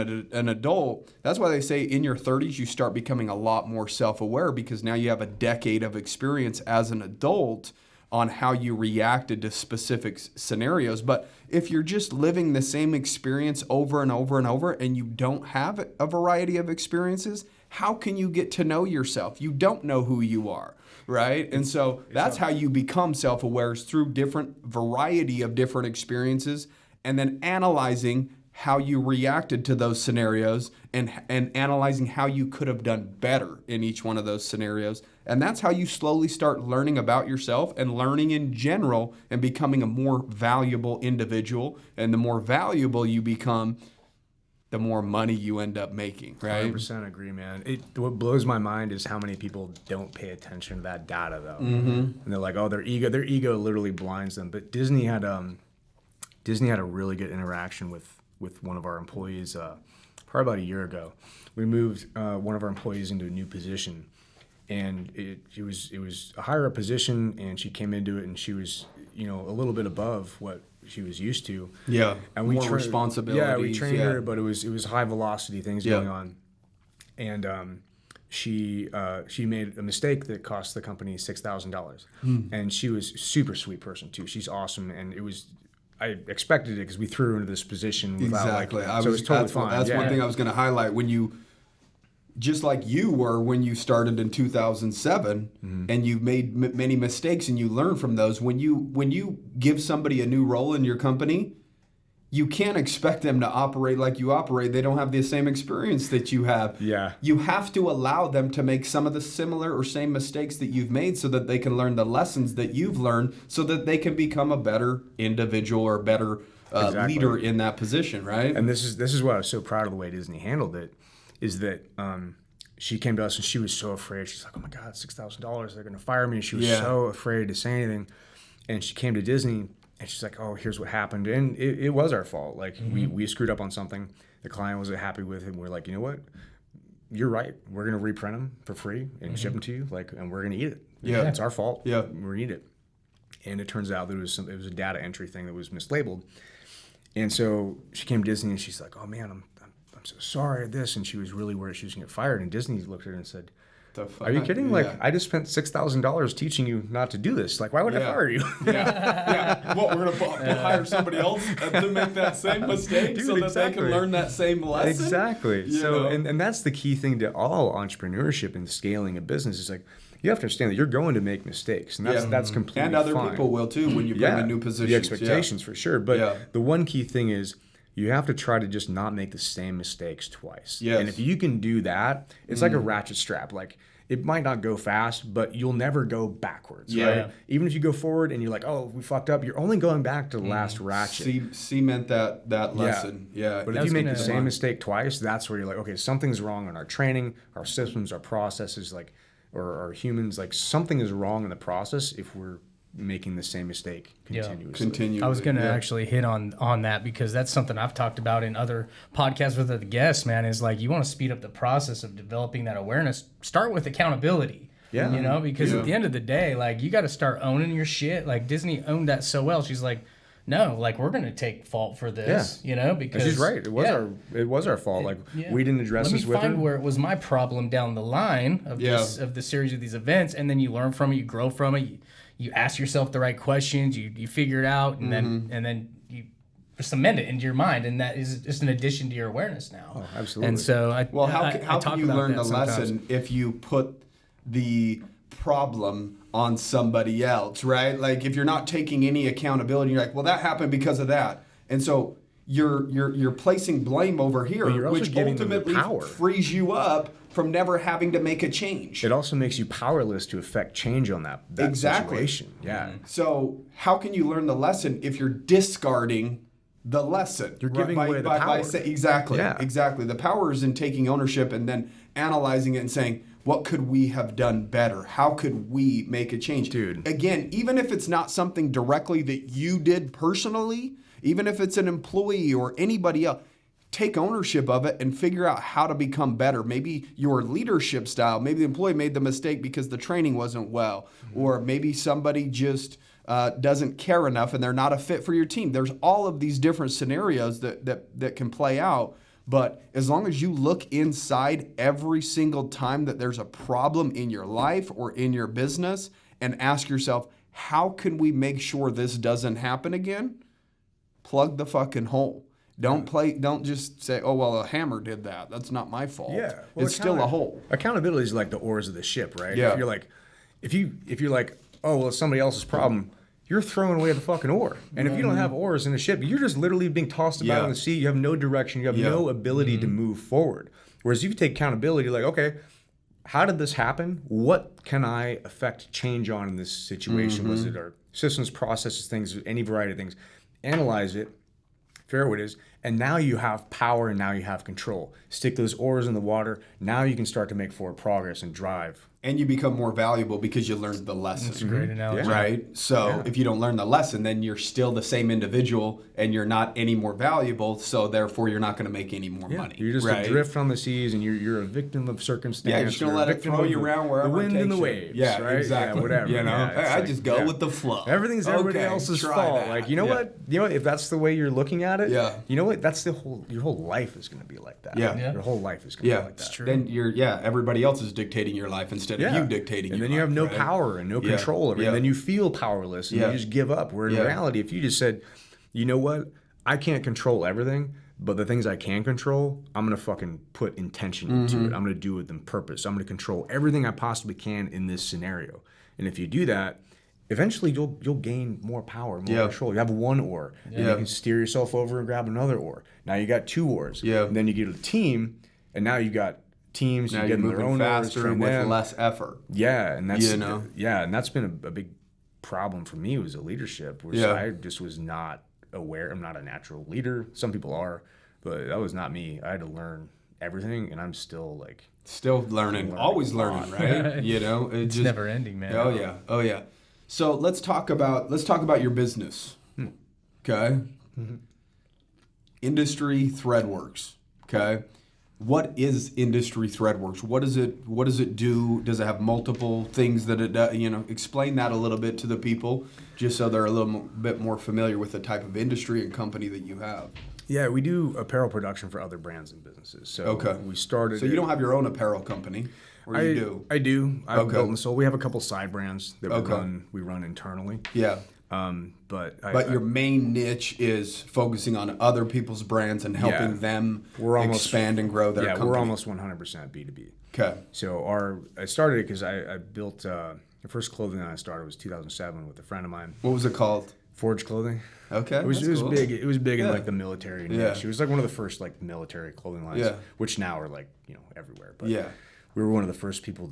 adult, that's why they say in your 30s, you start becoming a lot more self-aware because now you have a decade of experience as an adult on how you reacted to specific scenarios. But if you're just living the same experience over and over and over and you don't have a variety of experiences, how can you get to know yourself? You don't know who you are, right? And so that's how you become self-aware, is through different variety of different experiences and then analyzing how you reacted to those scenarios and analyzing how you could have done better in each one of those scenarios. And that's how you slowly start learning about yourself and learning in general and becoming a more valuable individual. And the more valuable you become, the more money you end up making, right? 100% agree, man. What blows my mind is how many people don't pay attention to that data, though. And they're like, oh, their ego literally blinds them. But Disney had a really good interaction with with one of our employees probably about a year ago. We moved one of our employees into a new position, and it was a higher up position, and she came into it, and she was, you know, a little bit above what she was used to. Yeah, and we more responsibilities. Yeah, we trained her, but it was high velocity things going on, and she made a mistake that cost the company $6,000, and she was a super sweet person too. She's awesome, and I expected it because we threw her into this position without exactly. so it was totally fine. That's one thing I was going to highlight. When you, just like you were when you started in 2007, and you've made many mistakes and you learn from those. When you give somebody a new role in your company, you can't expect them to operate like you operate. They don't have the same experience that you have. Yeah. You have to allow them to make some of the similar or same mistakes that you've made so that they can learn the lessons that you've learned so that they can become a better individual or better leader in that position, right? And this is why I was so proud of the way Disney handled it, is that she came to us and she was so afraid. She's like, oh my God, $6,000, they're going to fire me. And she was so afraid to say anything. And she came to Disney and she's like, oh, here's what happened. And it was our fault. Like, we screwed up on something. The client wasn't happy with it. And we're like, you know what? You're right. We're going to reprint them for free and ship them to you. Like, and we're going to eat it. Yeah. It's our fault. Yeah. We're going to eat it. And it turns out that it was a data entry thing that was mislabeled. And so she came to Disney and she's like, oh man, I'm so sorry at this. And she was really worried she was going to get fired. And Disney looked at her and said, are you kidding? Like, I just spent $6,000 teaching you not to do this. Like, why would I fire you? What, we're going to hire somebody else to make that same mistake so that they can learn that same lesson? Exactly. So, and that's the key thing to all entrepreneurship and scaling a business is like, you have to understand that you're going to make mistakes. And that's completely fine. And other people will too when you bring a new position. The expectations for sure. But the one key thing is, you have to try to just not make the same mistakes twice. Yes. And if you can do that, it's like a ratchet strap. Like, it might not go fast, but you'll never go backwards, right? Even if you go forward and you're like, oh, we fucked up, you're only going back to the last ratchet. Cement that lesson. Yeah. But if you make the same mistake twice, that's where you're like, okay, something's wrong in our training, our systems, our processes, like, or our humans, like something is wrong in the process if we're making the same mistake continuously. I was going to actually hit on that because that's something I've talked about in other podcasts with other guests, man, is like you want to speed up the process of developing that awareness. Start with accountability. Yeah. You know, because at the end of the day, like you got to start owning your shit. Like Disney owned that so well. She's like, no, like we're going to take fault for this, you know, because and she's right. It was our fault. Like we didn't address this with her. Let me find where it was my problem down the line of the series of these events. And then you learn from it, you grow from it. You ask yourself the right questions, you figure it out, and then you cement it into your mind, and that is just an addition to your awareness now. Oh, absolutely. And so, how can you learn the lesson if you put the problem on somebody else, right? Like if you're not taking any accountability, you're like, well, that happened because of that, and so you're placing blame over here, which ultimately frees you up from never having to make a change. It also makes you powerless to affect change on that situation. Yeah. So how can you learn the lesson if you're discarding the lesson? You're giving away the power. Exactly. The power is in taking ownership and then analyzing it and saying, what could we have done better? How could we make a change? Dude. Again, even if it's not something directly that you did personally, even if it's an employee or anybody else, take ownership of it and figure out how to become better. Maybe your leadership style, maybe the employee made the mistake because the training wasn't well, or maybe somebody just doesn't care enough and they're not a fit for your team. There's all of these different scenarios that can play out. But as long as you look inside every single time that there's a problem in your life or in your business and ask yourself, how can we make sure this doesn't happen again? Plug the fucking hole. Don't just say, oh, well, a hammer did that. That's not my fault. Yeah. Well, it's still a hole. Accountability is like the oars of the ship, right? Yeah. If you're like, oh, well, it's somebody else's problem, you're throwing away the fucking oar. And if you don't have oars in a ship, you're just literally being tossed about in the sea. You have no direction. You have no ability to move forward. Whereas if you take accountability, like, okay, how did this happen? What can I affect change on in this situation? Was it our systems, processes, things, any variety of things? Analyze it. Figure out what it is, and now you have power and now you have control. Stick those oars in the water. Now you can start to make forward progress and drive. and you become more valuable because you learned the lesson. That's a great analogy. Right? So if you don't learn the lesson, then you're still the same individual and you're not any more valuable, so therefore you're not going to make any more money. You're just adrift on the seas, and you're a victim of circumstance. Yeah, you're just going to let it throw you around wherever the wind it takes and the you. waves. Yeah, right? exactly. Yeah, whatever. You know, I just go with the flow. Everything's everybody else's fault. That. Like, you know what? You know what? If that's the way you're looking at it, you know what? That's your whole life is going to be like that. Yeah. Your whole life is going to be like that. It's true. Then everybody else is dictating your life instead of you dictating and your then you life, have no right? power and no control over it. And then you feel powerless and you just give up. Where in reality, if you just said, you know what? I can't control everything, but the things I can control, I'm going to fucking put intention into it. I'm going to do it on purpose. I'm going to control everything I possibly can in this scenario. And if you do that, eventually you'll gain more power, more control. You have one oar. And you can steer yourself over and grab another oar. Now you got two oars. And then you get a team, and now you got teams. Now you you're get their moving own faster oars and with them. less effort. Yeah, and that's and that's been a big problem for me was a leadership. Where I just was not aware. I'm not a natural leader. Some people are, but that was not me. I had to learn everything, and I'm still learning, always learning, right? You know, it's just never ending, man. Oh yeah. So let's talk about your business. Okay. Industry Threadworks. Okay. What is Industry Threadworks? What does it do? Does it have multiple things that it does? You know, explain that a little bit to the people, just so they're a little bit more familiar with the type of industry and company that you have. Yeah, we do apparel production for other brands and businesses. So we started. So you don't have your own apparel company, or you do? I do. I've built and sold. We have a couple side brands that we run internally. Yeah. But your main niche is focusing on other people's brands and helping them expand and grow their company. Yeah, we're almost 100% B2B. Okay. So I started it because I built the first clothing line I started was 2007 with a friend of mine. What was it called? Forge Clothing. Okay. It was big. It was big in like the military niche. It was like one of the first like military clothing lines, which now are like everywhere. But we were one of the first people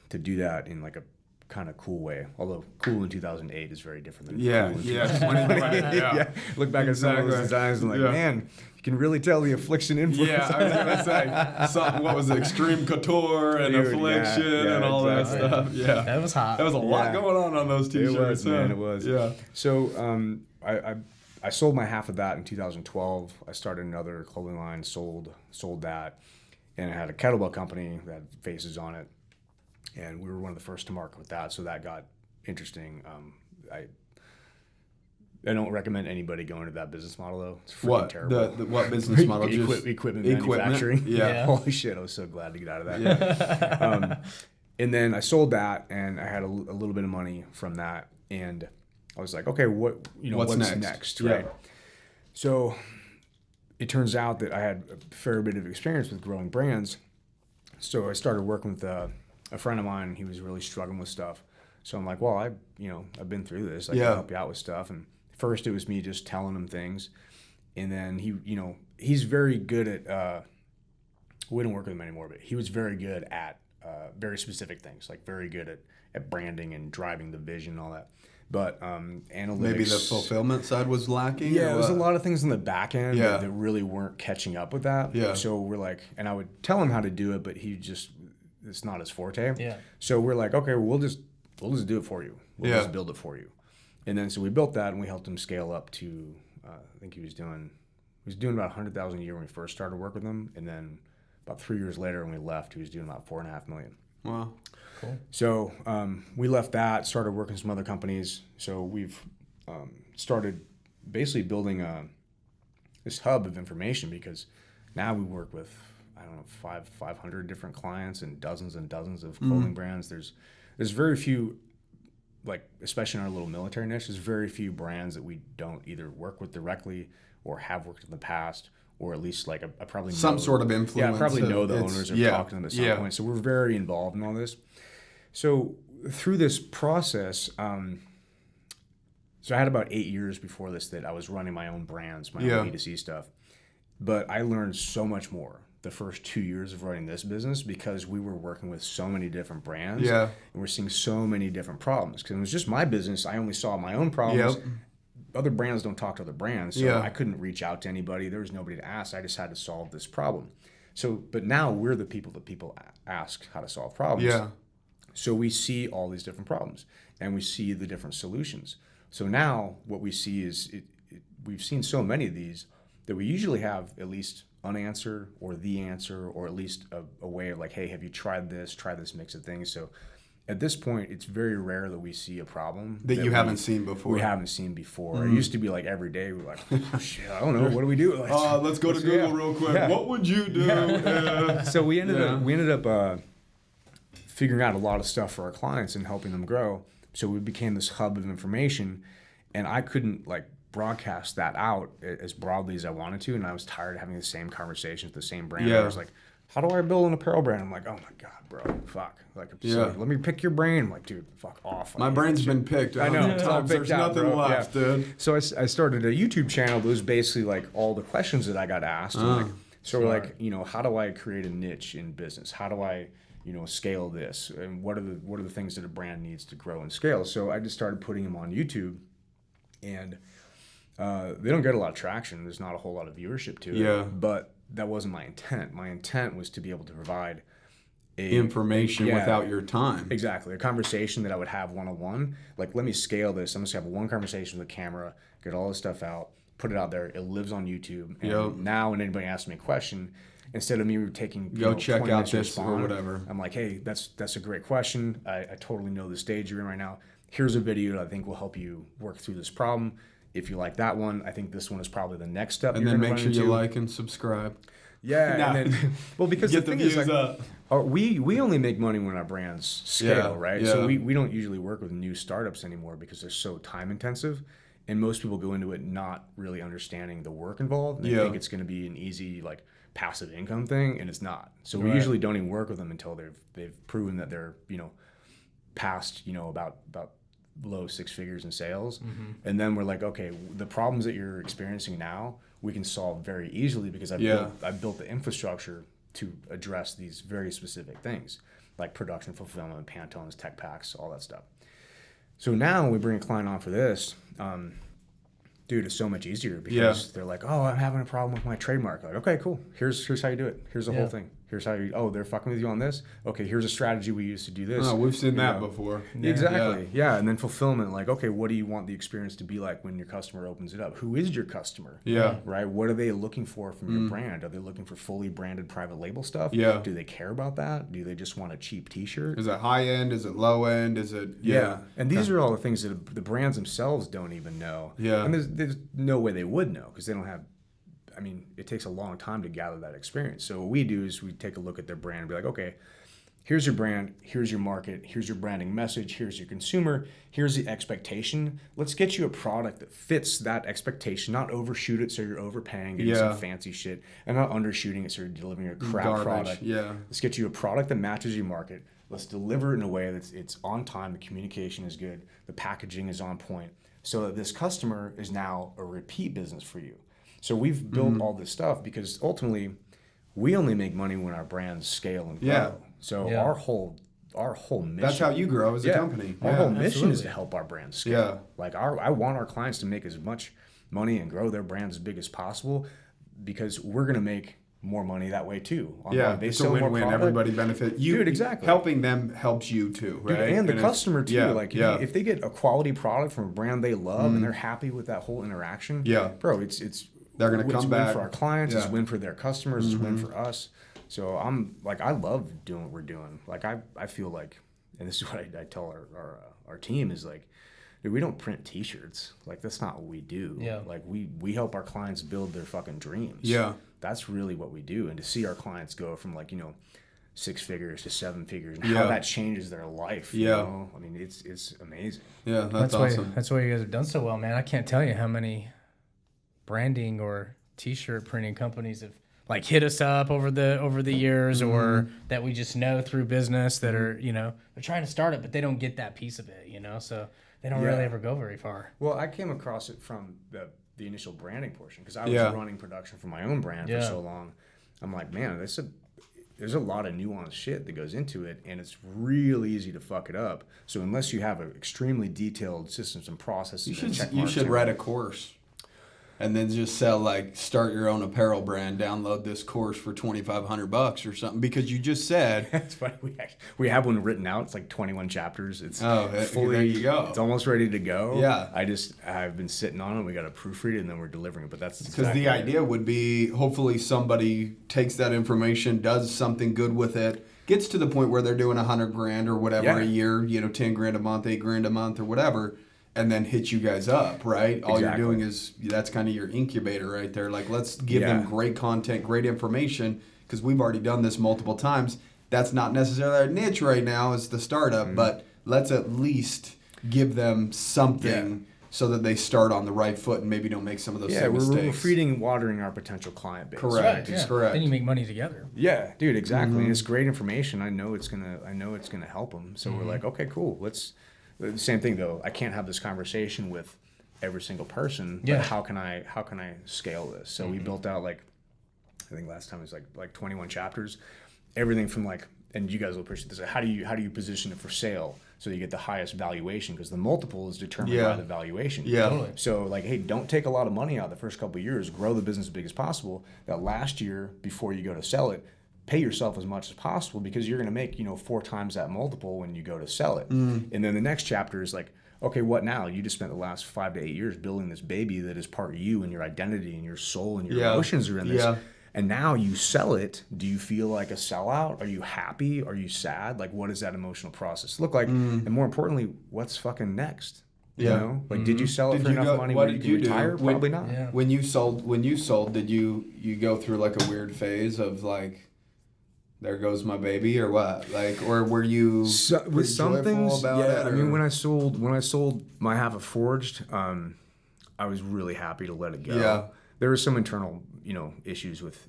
to do that in like a kind of cool way. Although cool in 2008 is very different than cool in 2020. Look back at some of those designs and man, you can really tell the Affliction influence. Yeah, I was gonna say what was it, Extreme Couture and Affliction and all that stuff. Yeah, that was hot. There was a lot going on those t-shirts. It was, man. It was. Yeah. So I sold my half of that in 2012. I started another clothing line, sold that, and I had a kettlebell company that had faces on it. And we were one of the first to market with that, so that got interesting. I don't recommend anybody going to that business model though. It's freaking terrible. What business model? Equipment manufacturing. Yeah. Holy shit! I was so glad to get out of that. Yeah. And then I sold that, and I had a little bit of money from that, and I was like, okay, what's next? Right. Yeah. So it turns out that I had a fair bit of experience with growing brands, so I started working with a friend of mine. He was really struggling with stuff. So I'm like, well, I've been through this. I can help you out with stuff. And first it was me just telling him things. And then he's very good at, we don't work with him anymore, but he was very good at very specific things, like very good at branding and driving the vision and all that. But analytics. Maybe the fulfillment side was lacking? Yeah, there was a lot of things in the back end that really weren't catching up with that. Yeah. So we're like, and I would tell him how to do it, but it's not his forte. Yeah. So we're like, okay, we'll just do it for you. We'll just build it for you. And then so we built that, and we helped him scale up to I think he was doing about 100,000 a year when we first started work with him, and then about 3 years later when we left, he was doing about 4.5 million. Wow. Cool. So we left that, started working with some other companies. So we've started basically building this hub of information, because now we work with 500 different clients and dozens of clothing brands. There's very few, like especially in our little military niche, there's very few brands that we don't either work with directly or have worked in the past, or at least like I probably know some sort of influence. Yeah, I probably know the owners or talked to them at some point. So we're very involved in all this. So through this process, so I had about 8 years before this that I was running my own brands, my own B2C stuff. But I learned so much more the first 2 years of running this business, because we were working with so many different brands, and we're seeing so many different problems. Because it was just my business, I only saw my own problems. Yep. Other brands don't talk to other brands, so I couldn't reach out to anybody. There was nobody to ask. I just had to solve this problem. So, but now we're the people that people ask how to solve problems. Yeah. So we see all these different problems and we see the different solutions. So now what we see is we've seen so many of these that we usually have at least an answer or the answer, or at least a way of like, hey, have you tried this? Try this mix of things. So at this point, it's very rare that we see a problem that you haven't seen before. We haven't seen before. It used to be like every day we're like, oh, shit, I don't know, what do we do? Like, let's go to Google real quick. Yeah. What would you do? So we ended up figuring out a lot of stuff for our clients and helping them grow. So we became this hub of information, and I couldn't like broadcast that out as broadly as I wanted to, and I was tired of having the same conversations with the same brand. I was like, how do I build an apparel brand? I'm like, oh my God, bro, fuck. Like, let me pick your brain. I'm like, dude, fuck off. My brain's been picked. I know. There's nothing left, dude. So I started a YouTube channel that was basically like all the questions that I got asked. And we're like, you know, how do I create a niche in business? How do I, you know, scale this? And what are the things that a brand needs to grow and scale? So I just started putting them on YouTube, and they don't get a lot of traction. There's not a whole lot of viewership to it. Yeah. But that wasn't my intent. My intent was to be able to provide information without your time. Exactly. A conversation that I would have one-on-one. Like, let me scale this. I'm just going to have one conversation with a camera, get all this stuff out, put it out there. It lives on YouTube. And now when anybody asks me a question, instead of me taking check out this or whatever, I'm like, hey, that's a great question. I totally know the stage you're in right now. Here's a video that I think will help you work through this problem. If you like that one, I think this one is probably the next step. And then make sure you like and subscribe. Yeah, and then, well, because get the thing views is, like, up. We only make money when our brands scale, right? Yeah. So we don't usually work with new startups anymore because they're so time intensive, and most people go into it not really understanding the work involved. They think it's going to be an easy like passive income thing, and it's not. So we usually don't even work with them until they've proven that they're past about low six figures in sales. And then we're like, okay, the problems that you're experiencing now we can solve very easily because I've built the infrastructure to address these very specific things like production, fulfillment, Pantones, tech packs, all that stuff. So now when we bring a client on for this, dude, it's so much easier because they're like, oh, I'm having a problem with my trademark. Like, okay, cool. Here's how you do it. Here's the whole thing. Here's how you, they're fucking with you on this. Okay, here's a strategy we use to do this. Oh, we've seen that before. Exactly. Yeah. And then fulfillment, like, okay, what do you want the experience to be like when your customer opens it up? Who is your customer? Yeah. Right? What are they looking for from your brand? Are they looking for fully branded private label stuff? Yeah. Do they care about that? Do they just want a cheap t-shirt? Is it high end? Is it low end? Is it, And these are all the things that the brands themselves don't even know. Yeah. And there's no way they would know because they don't have, it takes a long time to gather that experience. So what we do is we take a look at their brand and be like, okay, here's your brand, here's your market, here's your branding message, here's your consumer, here's the expectation. Let's get you a product that fits that expectation, not overshoot it so you're overpaying, getting some fancy shit, and not undershooting it so you're delivering a crap product. Yeah. Let's get you a product that matches your market. Let's deliver it in a way that's it's on time, the communication is good, the packaging is on point, so that this customer is now a repeat business for you. So we've built all this stuff because ultimately we only make money when our brands scale and grow. Yeah. So our whole mission. That's how you grow as a company. Our whole mission is to help our brands scale. Yeah. Like I want our clients to make as much money and grow their brands as big as possible because we're going to make more money that way too. They it's a win-win. Everybody benefit. Dude, exactly. Helping them helps you too, right? Dude, and the customer too. If they get a quality product from a brand they love and they're happy with that whole interaction, bro, it's they're going to come back. It's a win for our clients. It's a win for their customers. It's a win for us. So I love doing what we're doing. Like I feel like, and this is what I tell our team is like, dude, we don't print T-shirts. Like that's not what we do. Yeah. Like we help our clients build their fucking dreams. Yeah. That's really what we do. And to see our clients go from 6 figures to 7 figures and how that changes their life. You know? It's amazing. Yeah, that's awesome. That's why you guys have done so well, man. I can't tell you how many branding or T-shirt printing companies have hit us up over the years or that we just know through business that are, they're trying to start it, but they don't get that piece of it, so they don't really ever go very far. Well, I came across it from the initial branding portion because I was running production for my own brand for so long. I'm like, man, there's a lot of nuanced shit that goes into it, and it's real easy to fuck it up. So unless you have an extremely detailed systems and processes, you should write a course. and then just sell like start your own apparel brand, download this course for $2,500 or something, because you just said it's funny, we have one written out. It's like 21 chapters. It's fully, there you go. It's almost ready to go. Yeah, I've been sitting on it. We got to proofread it and then we're delivering it. But that's because the idea would be hopefully somebody takes that information, does something good with it, gets to the point where they're doing $100,000 or whatever a year, you know, $10,000 a month, $8,000 a month or whatever, and then hit you guys up, right? All you're doing is, that's kind of your incubator right there. Like, let's give them great content, great information, because we've already done this multiple times. That's not necessarily our niche right now as the startup, but let's at least give them something so that they start on the right foot and maybe don't make some of those same mistakes. We're feeding and watering our potential client base. Correct. Right, Correct. Then you make money together. Yeah, dude, exactly. And it's great information. I know it's gonna help them. So we're like, okay, cool. Let's. The same thing though. I can't have this conversation with every single person. But how can I scale this? So we built out, like, I think last time it was like 21 chapters. Everything from, like, and you guys will appreciate this. How do you position it for sale so you get the highest valuation? Because the multiple is determined by the valuation. Yeah. Totally. So, like, hey, don't take a lot of money out the first couple of years. Grow the business as big as possible. That last year before you go to sell it, pay yourself as much as possible, because you're going to make 4 times that multiple when you go to sell it. And then the next chapter is like, okay, what now? You just spent the last 5 to 8 years building this baby that is part of you, and your identity and your soul and your emotions are in this. And now you sell it. Do you feel like a sellout? Are you happy? Are you sad? Like, what does that emotional process look like? And more importantly, what's fucking next? You know, like, did you sell it for enough money? What did you retire? do? Probably not. Yeah. When you sold, did you go through like a weird phase of like, there goes my baby, or what? Like, or were you with some things? About yeah, it, I mean, when I sold my half of Forged, I was really happy to let it go. Yeah. There were some internal, issues with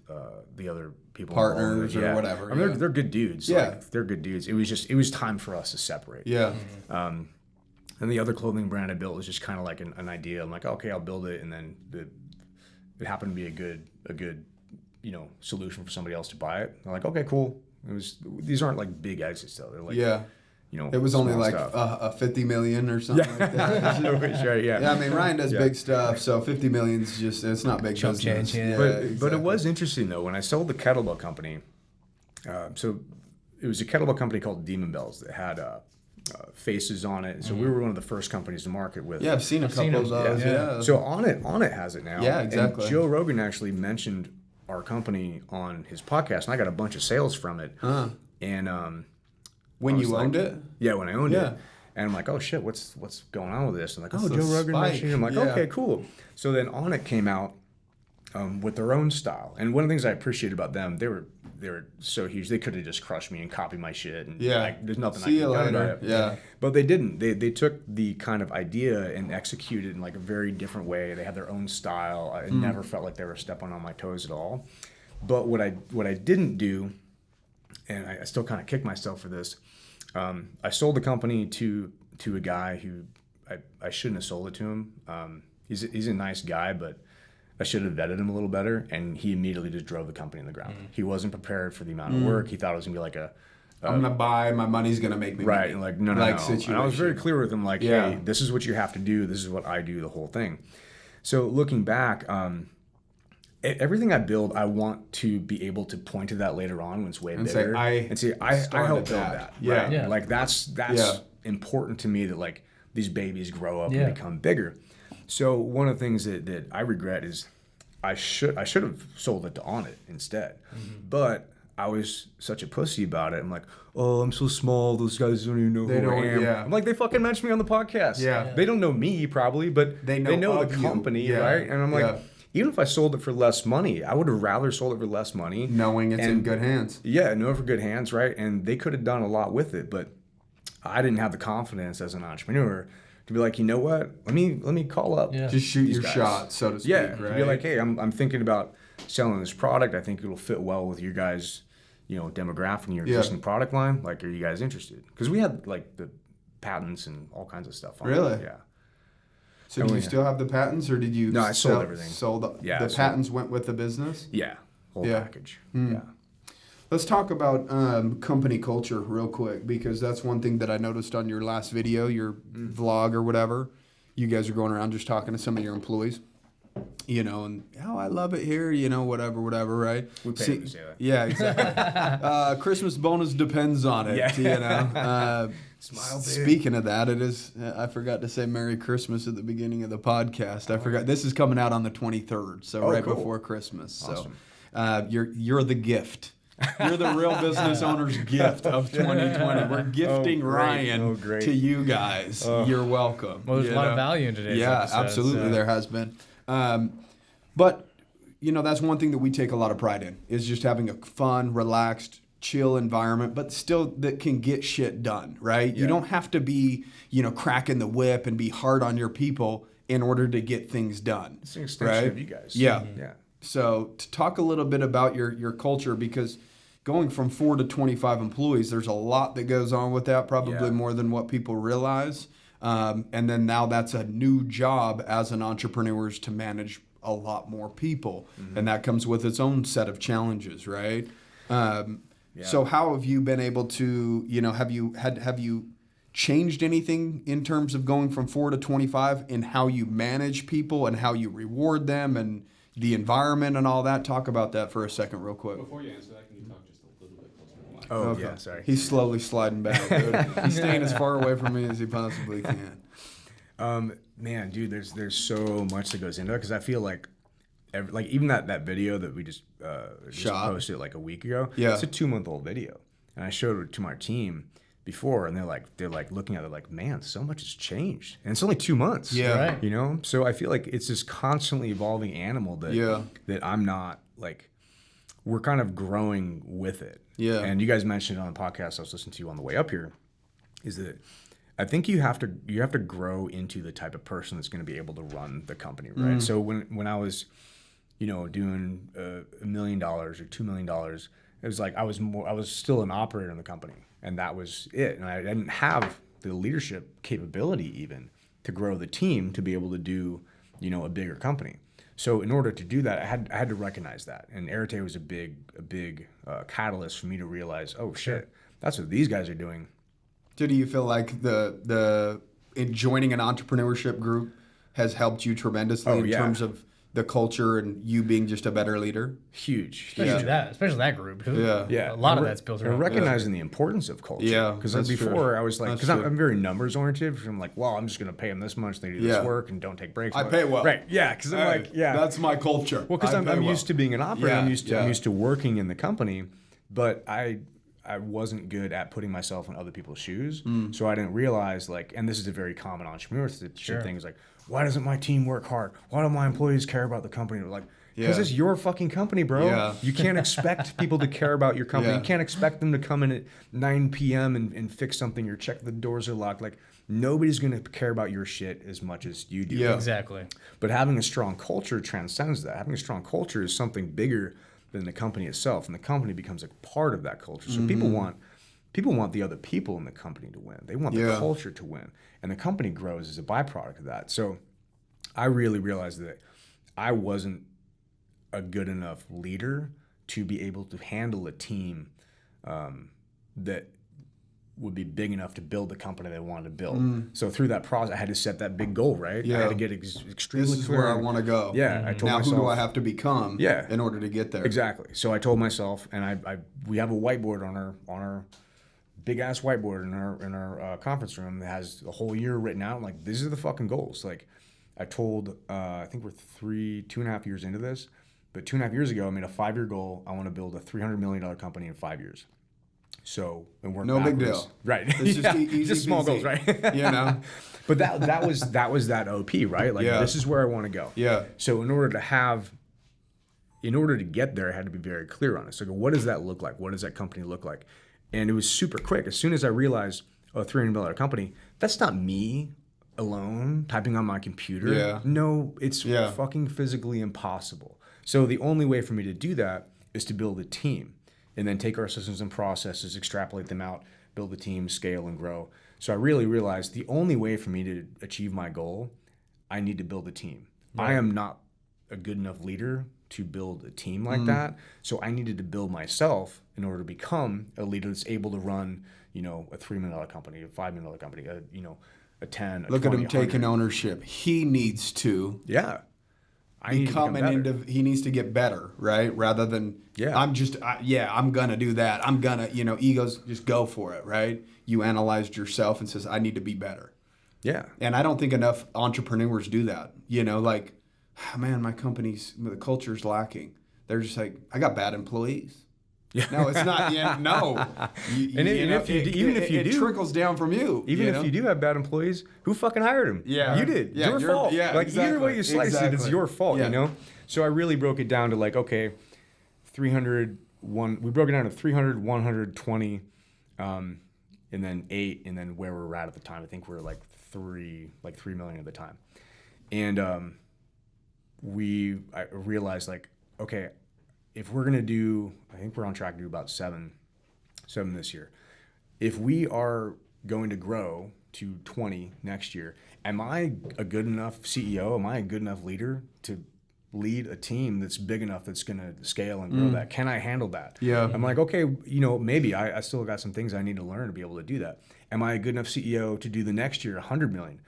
the other people, partners or whatever. I mean, they're good dudes. Yeah, like, they're good dudes. It was time for us to separate. Yeah. And the other clothing brand I built was just kind of like an idea. I'm like, okay, I'll build it, and then it happened to be a good solution for somebody else to buy it. They're like, okay, cool. These aren't like big exits though. They're like, it was only like stuff. a 50 million or something like that. Right, yeah. Yeah, I mean, Ryan does big stuff, so 50 million's just, it's not big business. Change, yeah. But it was interesting though when I sold the kettlebell company. So it was a kettlebell company called Demon Bells that had faces on it. So we were one of the first companies to market with. Yeah, I've seen a couple of those. Yeah. So on it has it now. Yeah, exactly. And Joe Rogan actually mentioned our company on his podcast, and I got a bunch of sales from it. And when you owned it? Yeah, when I owned it. And I'm like, oh shit, what's going on with this? I'm like, That's oh, Joe Rogan mentioned it. I'm like, Yeah. okay, cool. So then On It came out with their own style. And one of the things I appreciate about them, they were so huge. They could have just crushed me and copied my shit. And like, there's nothing I could have done about it. Yeah. But they didn't. They took the kind of idea and executed in like a very different way. They had their own style. I never felt like they were stepping on my toes at all. But what I didn't do, and I still kind of kick myself for this, I sold the company to a guy who I shouldn't have sold it to him. He's a nice guy, but I should have vetted him a little better, and he immediately just drove the company in the ground. He wasn't prepared for the amount of work. He thought it was going to be like I'm going to buy, my money's going to make me right, money. and like, no. Situation. And I was very clear with him, like, hey, this is what you have to do. This is what I do, the whole thing. So looking back, everything I build, I want to be able to point to that later on when it's way bigger. I helped build that. Yeah. Right? Like that's important to me, that like these babies grow up and become bigger. So one of the things that I regret is I should have sold it to On It instead. But I was such a pussy about it. I'm like, oh, I'm so small. Those guys don't even know who I am. Yeah. I'm like, they fucking mentioned me on the podcast. Yeah. They don't know me probably, but they know the company, right? And I'm like, even if I sold it for less money, I would have rather sold it for less money. Knowing it's in good hands. Yeah, know it for good hands, right? And they could have done a lot with it, but I didn't have the confidence as an entrepreneur to be like, you know what? Let me call up. Yeah. Just shoot your shot, so to speak. Yeah, right? To be like, hey, I'm thinking about selling this product. I think it'll fit well with your guys' demographic and your existing product line. Like, are you guys interested? Because we had like the patents and all kinds of stuff on Really? it. Yeah. So do you still have the patents, or did you? No, I sold everything. The patents went with the business? Yeah. Whole package. Yeah. Let's talk about company culture real quick, because that's one thing that I noticed on your last video, your vlog or whatever. You guys are going around just talking to some of your employees. you know, and I love it here, you know, whatever, right? We pay them to say that. Yeah, exactly. Christmas bonus depends on it, you know. Smile, speaking of that, it is. I forgot to say Merry Christmas at the beginning of the podcast. I forgot. This is coming out on the 23rd, so right before Christmas. Awesome. So you're the gift. You're the real business owner's gift of 2020. We're gifting Ryan to you guys. You're welcome. Well, there's a lot of value in today's episode. Yeah, absolutely, there has been. But you know, that's one thing that we take a lot of pride in, is just having a fun, relaxed, chill environment, but still that can get shit done, right? Yeah. You don't have to be, you know, cracking the whip and be hard on your people in order to get things done. It's an extension of you guys. Yeah. Mm-hmm. Yeah. So to talk a little bit about your culture, because going from 4 to 25 employees, there's a lot that goes on with that, probably more than what people realize. And then now that's a new job as an entrepreneur, is to manage a lot more people. Mm-hmm. And that comes with its own set of challenges, right? So how have you been able to, you know, have you changed anything in terms of going from 4 to 25 in how you manage people and how you reward them and the environment and all that? Talk about that for a second real quick. Before you answer that, can you talk just a little bit closer to the mic? Oh, okay. Yeah, sorry. He's slowly sliding back, dude. He's staying as far away from me as he possibly can. Man, dude, there's so much that goes into it, because I feel like even that video that we just posted like a week ago, it's a 2-month-old video, and I showed it to my team before, and they're like looking at it like, man, so much has changed, and it's only 2 months. Right. You know, so I feel like it's this constantly evolving animal that I'm not like, we're kind of growing with it. Yeah. And you guys mentioned on the podcast I was listening to you on the way up here, is that I think you have to grow into the type of person that's going to be able to run the company, right? So when I was, you know, doing $1 million or $2 million, it was like I was still an operator in the company, and that was it. And I didn't have the leadership capability even to grow the team to be able to do, you know, a bigger company. So in order to do that, I had to recognize that, and Arete was a big catalyst for me to realize, oh shit, that's what these guys are doing. So do you feel like the joining an entrepreneurship group has helped you tremendously in terms of the culture and you being just a better leader? Huge. Especially that group. Yeah. A lot of that's built around. And recognizing the importance of culture. Yeah. Because before I was like, because I'm very numbers oriented. I'm like, well, I'm just going to pay them this much. They do this work and don't take breaks. I pay well. Right. Yeah. Because I'm like, that's my culture. Well, because I'm used to being an operator. I'm used to working in the company, but I wasn't good at putting myself in other people's shoes. So I didn't realize, like, and this is a very common entrepreneurship thing, is like, why doesn't my team work hard? Why don't my employees care about the company? Like, because it's your fucking company, bro. Yeah. You can't expect people to care about your company. You can't expect them to come in at 9 p.m. and fix something or check the doors are locked. Like, nobody's going to care about your shit as much as you do. Yeah, exactly. But having a strong culture transcends that. Having a strong culture is something bigger than the company itself, and the company becomes a part of that culture. So people want the other people in the company to win. They want the culture to win, and the company grows as a byproduct of that. So I really realized that I wasn't a good enough leader to be able to handle a team that would be big enough to build the company they wanted to build. So through that process, I had to set that big goal, right? I had to get extremely clear. This is where I want to go. Yeah, I told myself. Now, who do I have to become in order to get there? Exactly. So I told myself, and we have a whiteboard on our big ass whiteboard in our conference room that has the whole year written out. Like, these are the fucking goals. Like, I told, I think we're 2.5 years into this, but 2.5 years ago, I made a 5-year goal. I want to build a $300 million company in 5 years. So, and work no backwards. Big deal, right? It's just easy, just small goals, right? You know, but that was that OP, right? Like, this is where I want to go. Yeah. So in order to get there, I had to be very clear on it. So, what does that look like? What does that company look like? And it was super quick. As soon as I realized, a $300 million company, that's not me alone typing on my computer. Yeah. No, it's fucking physically impossible. So the only way for me to do that is to build a team, and then take our systems and processes, extrapolate them out, build a team, scale, and grow. So I really realized the only way for me to achieve my goal, I need to build a team. Right. I am not a good enough leader to build a team like that. So I needed to build myself in order to become a leader that's able to run, a $3 million company, a $5 million company, a 10, a Look 20, at him 100. taking ownership. He needs to. Yeah. become he needs to get better, right? Rather than I'm gonna do that. I'm gonna, egos just go for it, right? You analyzed yourself and says, I need to be better. Yeah. And I don't think enough entrepreneurs do that. Like, man, the culture's lacking. They're just like, I got bad employees. Yeah. No, it's not. No. It trickles down from you. Even if you do have bad employees, who fucking hired them? Yeah. You did. Yeah, your fault. Yeah, like exactly. either way you slice it, it's your fault, So I really broke it down to like, okay, 301. We broke it down to 300, 120, and then 8, and then where we're at the time. I think we're like 3 million at the time. And I realized like, okay, if we're gonna do, I think we're on track to do about 7 this year. If we are going to grow to 20 next year, am I a good enough CEO? Am I a good enough leader to lead a team that's big enough that's gonna scale and grow that? Can I handle that? Yeah. I'm like, okay, maybe I still got some things I need to learn to be able to do that. Am I a good enough CEO to do the next year 100 million?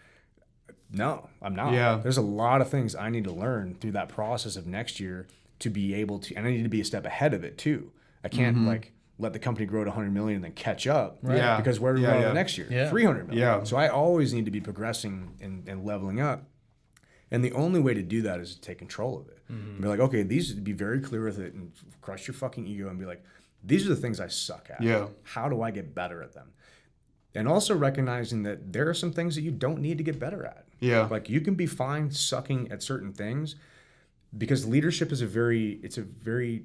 No, I'm not. Yeah. There's a lot of things I need to learn through that process of next year to be able to, and I need to be a step ahead of it too. I can't like let the company grow to 100 million and then catch up. Right. Yeah. Because where do we go next year? Yeah. 300 million. Yeah. So I always need to be progressing and leveling up. And the only way to do that is to take control of it. And be like, okay, be very clear with it and crush your fucking ego and be like, these are the things I suck at. Yeah. How do I get better at them? And also recognizing that there are some things that you don't need to get better at. Yeah. Like you can be fine sucking at certain things, because leadership is a very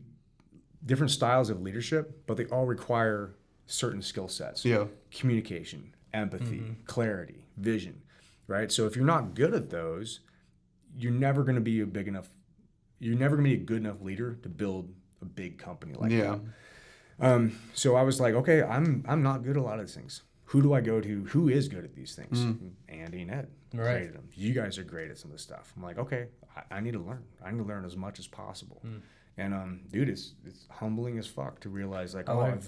different styles of leadership, but they all require certain skill sets. Yeah. Communication, empathy, clarity, vision, right? So if you're not good at those, you're never going to be a good enough leader to build a big company like that. So I was like, okay, I'm not good at a lot of these things. Who do I go to? Who is good at these things? Andy and Ed created them. You guys are great at some of this stuff. I'm like, okay, I need to learn. I need to learn as much as possible. And dude, it's humbling as fuck to realize like, I've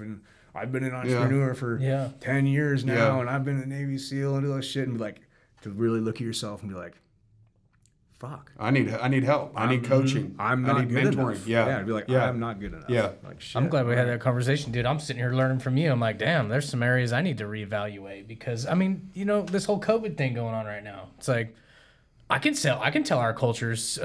been an entrepreneur for 10 years now, and I've been a Navy SEAL and all this shit, and be like, to really look at yourself and be like, fuck, I need help. I need coaching. I need good mentoring. enough. Yeah. I'd be like, I'm not good enough. Yeah. Like, shit. I'm glad we had that conversation, dude. I'm sitting here learning from you. I'm like, damn, there's some areas I need to reevaluate, because I mean, this whole COVID thing going on right now. It's like, I can tell our culture's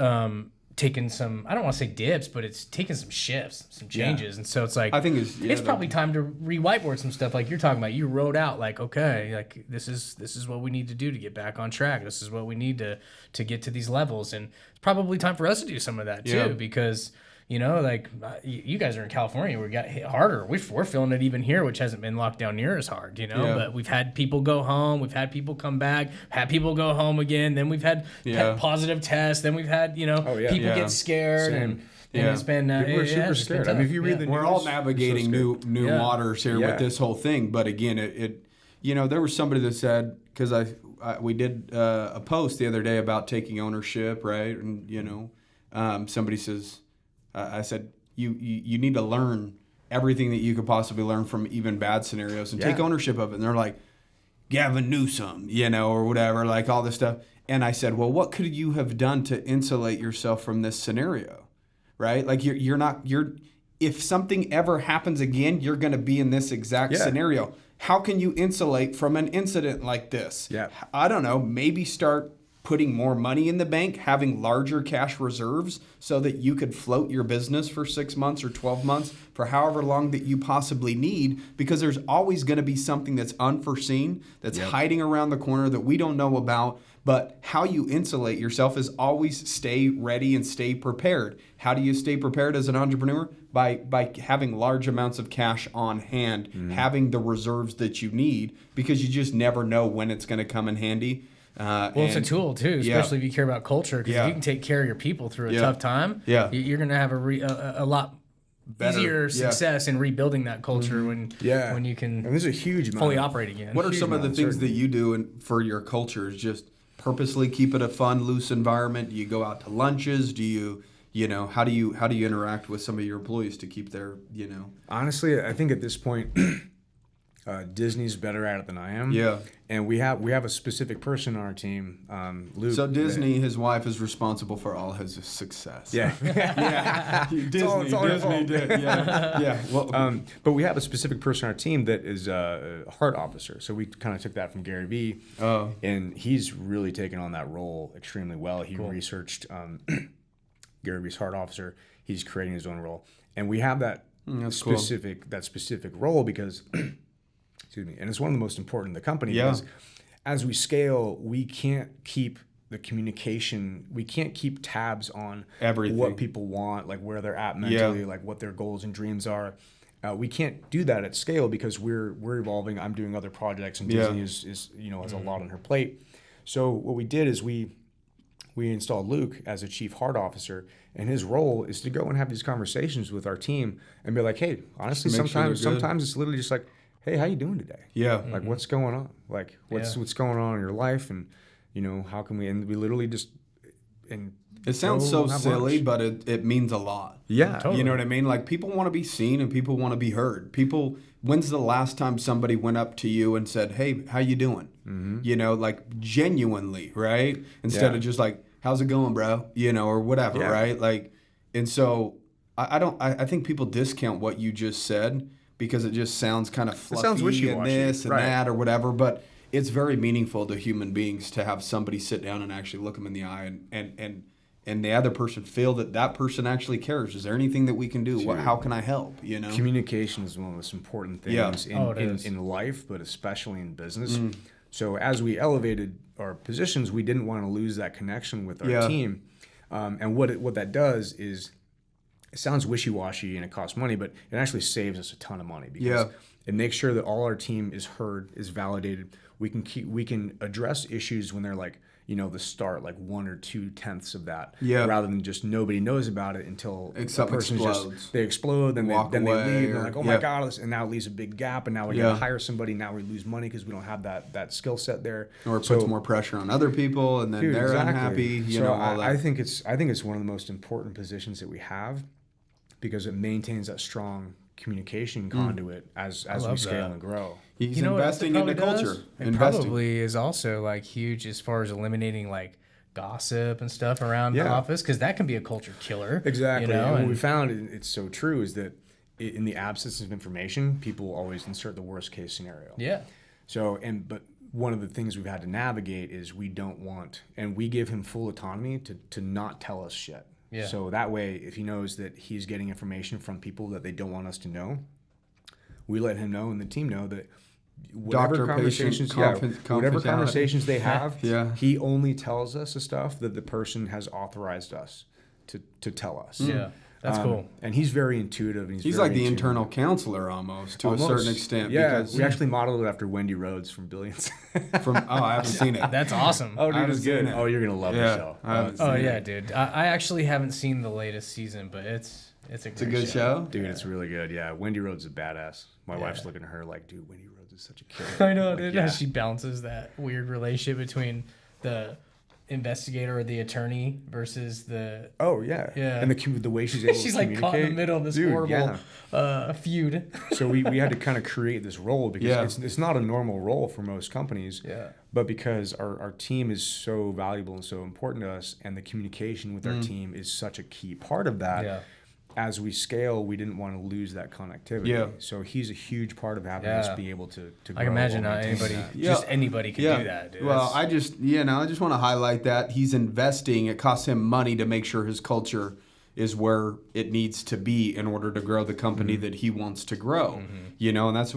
taking some, I don't want to say dips, but it's taking some shifts, some changes. And so it's like, I think it's probably time to re-whiteboard some stuff like you're talking about. You wrote out like, okay, like this is what we need to do to get back on track. This is what we need to get to these levels. And it's probably time for us to do some of that too, because like you guys are in California, we got hit harder. We're feeling it even here, which hasn't been locked down near as hard, but we've had people go home, we've had people come back, had people go home again, then we've had positive tests, then we've had, people get scared. And it's been we're super scared. I mean, if you read the news, we're all navigating new waters here with this whole thing. But again, it there was somebody that said, because we did a post the other day about taking ownership, right? And somebody says, I said, you need to learn everything that you could possibly learn from even bad scenarios and take ownership of it. And they're like, Gavin Newsom, or whatever, like all this stuff. And I said, well, what could you have done to insulate yourself from this scenario, right? Like if something ever happens again, you're going to be in this exact scenario. How can you insulate from an incident like this? Yeah. I don't know, maybe start putting more money in the bank, having larger cash reserves so that you could float your business for 6 months or 12 months, for however long that you possibly need, because there's always going to be something that's unforeseen, that's hiding around the corner that we don't know about. But how you insulate yourself is always stay ready and stay prepared. How do you stay prepared as an entrepreneur? By having large amounts of cash on hand, having the reserves that you need, because you just never know when it's going to come in handy. It's a tool too, especially if you care about culture, because if you can take care of your people through a tough time, you're going to have a lot easier success in rebuilding that culture when you can and there's a huge fully operate again. What are some of the things that you do for your culture? Is just purposely keep it a fun, loose environment? Do you go out to lunches? Do you how do you interact with some of your employees to keep their Honestly, I think at this point Disney's better at it than I am. Yeah. And we have a specific person on our team, Luke. So Disney, his wife, is responsible for all his success. Yeah. Yeah. Disney did. Yeah. Yeah. Well, but we have a specific person on our team that is a heart officer. So we kind of took that from Gary Vee. Oh. And he's really taken on that role extremely well. He researched Gary Vee's heart officer. He's creating his own role. And we have that specific role because excuse me, and it's one of the most important in the company because as we scale, we can't keep the communication, we can't keep tabs on everything, what people want, like where they're at mentally, like what their goals and dreams are. We can't do that at scale because we're evolving. I'm doing other projects, and Disney is has a lot on her plate. So what we did is we installed Luke as a chief heart officer, and his role is to go and have these conversations with our team and be like, hey, honestly, sometimes it's literally just like, hey, how you doing today? Yeah. Like, what's going on? Like, what's going on in your life? And, how can we, and we literally just, and it sounds so silly, but it means a lot. Yeah. Totally. You know what I mean? Like, people want to be seen and people want to be heard. When's the last time somebody went up to you and said, hey, how you doing? Mm-hmm. Like genuinely, right? Instead of just like, how's it going, bro? Or whatever, right? Like, and so I think people discount what you just said because it just sounds kind of fluffy and this and that or whatever, but it's very meaningful to human beings to have somebody sit down and actually look them in the eye and the other person feel that person actually cares. Is there anything that we can do? How can I help? Communication is one of the most important things in life, but especially in business. So as we elevated our positions, we didn't want to lose that connection with our team. And what that does is, it sounds wishy-washy and it costs money, but it actually saves us a ton of money because it makes sure that all our team is heard, is validated. We can address issues when they're like, the start, like 1 or 2/10 of that, rather than just nobody knows about it until the person they explode, then they leave, and they're like, oh my God, and now it leaves a big gap, and now we got to hire somebody. Now we lose money because we don't have that skill set there, or it puts more pressure on other people, and then they're unhappy. All that. I think it's one of the most important positions that we have because it maintains that strong communication conduit as we scale and grow. He's investing in the culture. It probably is also like huge as far as eliminating like gossip and stuff around the office, because that can be a culture killer. Exactly. And what we found, it's so true, is that in the absence of information, people always insert the worst case scenario. Yeah. So, but one of the things we've had to navigate is we don't want, and we give him full autonomy to not tell us shit. Yeah. So that way, if he knows that he's getting information from people that they don't want us to know, we let him know and the team know that whatever conversations they have, he only tells us the stuff that the person has authorized us to tell us. Yeah. That's cool. And he's very intuitive. And he's like the internal counselor almost to a certain extent. Yeah, because we actually modeled it after Wendy Rhodes from Billions. I haven't seen it. That's awesome. Oh, dude, it's good. Oh, you're going to love the show. Dude. I actually haven't seen the latest season, but it's a good show. Dude, it's really good. Yeah, Wendy Rhodes is a badass. My wife's looking at her like, dude, Wendy Rhodes is such a killer. I know, dude. She balances that weird relationship between the investigator or the attorney versus the and the way she's able to communicate. Like caught in the middle of this horrible feud. So we had to kind of create this role because it's not a normal role for most companies. But because our team is so valuable and so important to us, and the communication with our team is such a key part of that. As we scale, we didn't want to lose that connectivity. So he's a huge part of having us be able to grow. I can imagine not anybody, just anybody can do that, dude. Well, I just want to highlight that he's investing. It costs him money to make sure his culture is where it needs to be in order to grow the company that he wants to grow. And that's,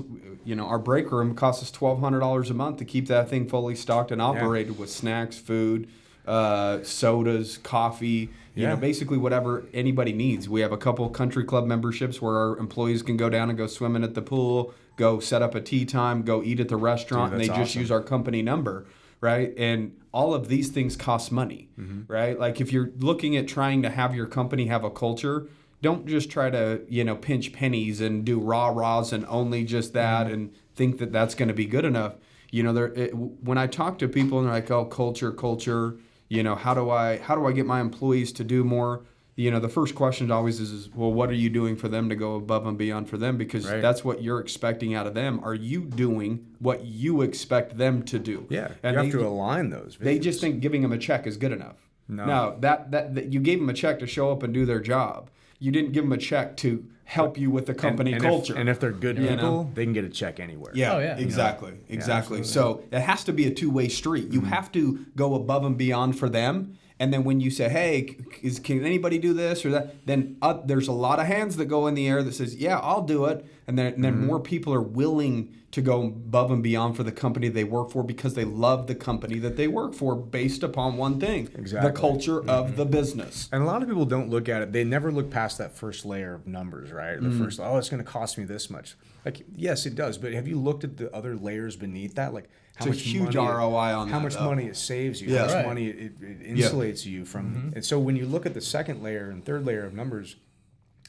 our break room costs us $1,200 a month to keep that thing fully stocked and operated with snacks, food, sodas, coffee, basically whatever anybody needs. We have a couple country club memberships where our employees can go down and go swimming at the pool, go set up a tea time, go eat at the restaurant, and they just use our company number, right? And all of these things cost money, right? Like if you're looking at trying to have your company have a culture, don't just try to, pinch pennies and do rah-rahs and only just that and think that that's going to be good enough. When I talk to people and they're like, oh, culture, how do I get my employees to do more? the first question always is, well, what are you doing for them to go above and beyond for them? Because that's what you're expecting out of them. Are you doing what you expect them to do? Yeah, and you have to align those. They just think giving them a check is good enough. No, that you gave them a check to show up and do their job. You didn't give them a check to help you with the company culture. And if they're good people, they can get a check anywhere. Yeah, exactly. Exactly. So it has to be a two-way street. You have to go above and beyond for them. And then when you say, hey, can anybody do this or that, then there's a lot of hands that go in the air that says, yeah, I'll do it. And then more people are willing to go above and beyond for the company they work for because they love the company that they work for based upon one thing, the culture of the business. And a lot of people don't look at it. They never look past that first layer of numbers, right? The first, it's going to cost me this much. Like, yes, it does. But have you looked at the other layers beneath that? Like, how much huge ROI on that. How much money it saves you, how much money it insulates you from. And so when you look at the second layer and third layer of numbers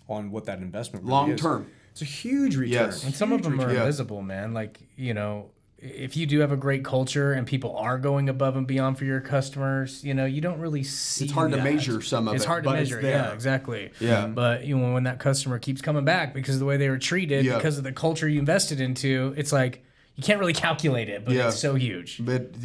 on what that investment really long term, it's a huge return. Yes. And some of them are invisible, man. Like, if you do have a great culture and people are going above and beyond for your customers, you don't really see it's hard to measure some of it. It's hard to measure. Yeah, exactly. Yeah. But when that customer keeps coming back because of the way they were treated, because of the culture you invested into, it's like, you can't really calculate it, but it's so huge. But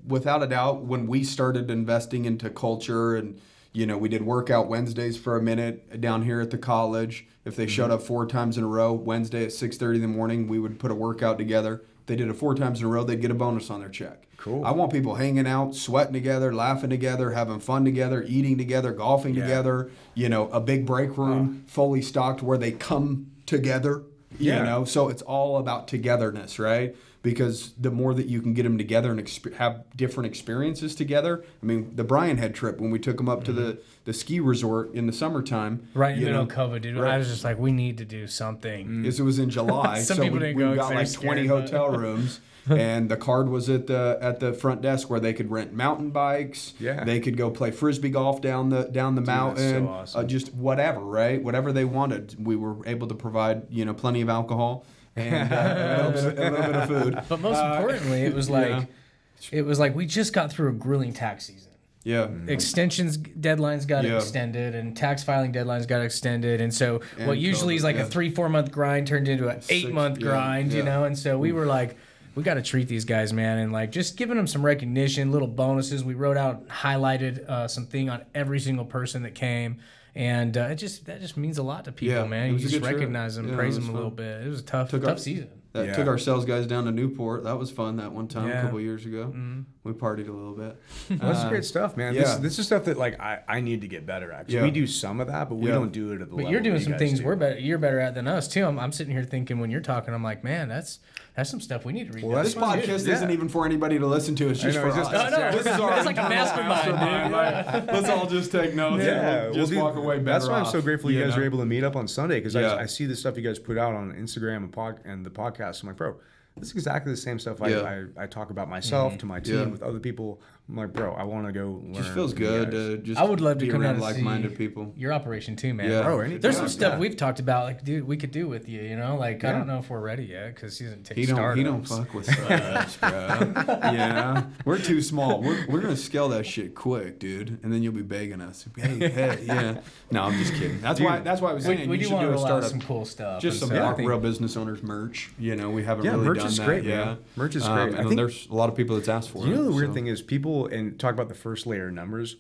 without a doubt, when we started investing into culture and, we did workout Wednesdays for a minute down here at the college. If they showed up 4 times in a row, Wednesday at 6:30 in the morning, we would put a workout together. If they did it 4 times in a row, they'd get a bonus on their check. Cool. I want people hanging out, sweating together, laughing together, having fun together, eating together, golfing together, a big break room fully stocked where they come together. So it's all about togetherness, right? Because the more that you can get them together and have different experiences together. I mean, the Brian Head trip, when we took them up to the ski resort in the summertime. Right in the middle of COVID, dude. Right. I was just like, we need to do something. It was in July. Some so people we didn't go got like 20 hotel rooms. And the card was at the front desk where they could rent mountain bikes. Yeah. They could go play frisbee golf down the mountain. That's so awesome. Just whatever, right? Whatever they wanted. We were able to provide, plenty of alcohol and a little bit of food. But most importantly, it was like we just got through a grueling tax season. Yeah. Extensions deadlines got extended and tax filing deadlines got extended. And so what usually is like a 3-4 month grind turned into an 8-month grind, and so we were like, we got to treat these guys, man, and like just giving them some recognition, little bonuses. We wrote out, highlighted something on every single person that came. And that just means a lot to people, man. You just recognize them, praise them a little bit. It was a tough season. Took our sales guys down to Newport. That was fun that one time a couple years ago. Mm-hmm. We partied a little bit. That's great stuff, man. This is stuff that like I need to get better at. We do some of that, but we don't do it at the level. But you're doing some things you're better at than us too. I'm sitting here thinking when you're talking, I'm like, man, that's some stuff we need to read. Well, this podcast isn't even for anybody to listen to. It's just for us. This is it's like a mastermind, dude. Let's all just take notes and just walk away better. That's why I'm so grateful you guys were able to meet up on Sunday, because I see the stuff you guys put out on Instagram and the podcast. I'm like, bro, this is exactly the same stuff I talk about myself to my team with other people. I'm like, bro, I want to go learn. Just feels good to just I would love to be come around out like-minded people. Your operation too, man. Yeah. Bro, there's some stuff we've talked about, like, dude, we could do with you, Like, I don't know if we're ready yet because he doesn't take startups. He don't fuck with us, bro. We're too small. We're gonna scale that shit quick, dude, and then you'll be begging us. Hey. No, I'm just kidding. That's why I was saying we you do should want do to a roll out startup. some cool stuff. Just some real business owners merch. We haven't really done that. Merch is great, man. Merch is great. I think there's a lot of people that's asked for it. The weird thing is people, and talk about the first layer of numbers.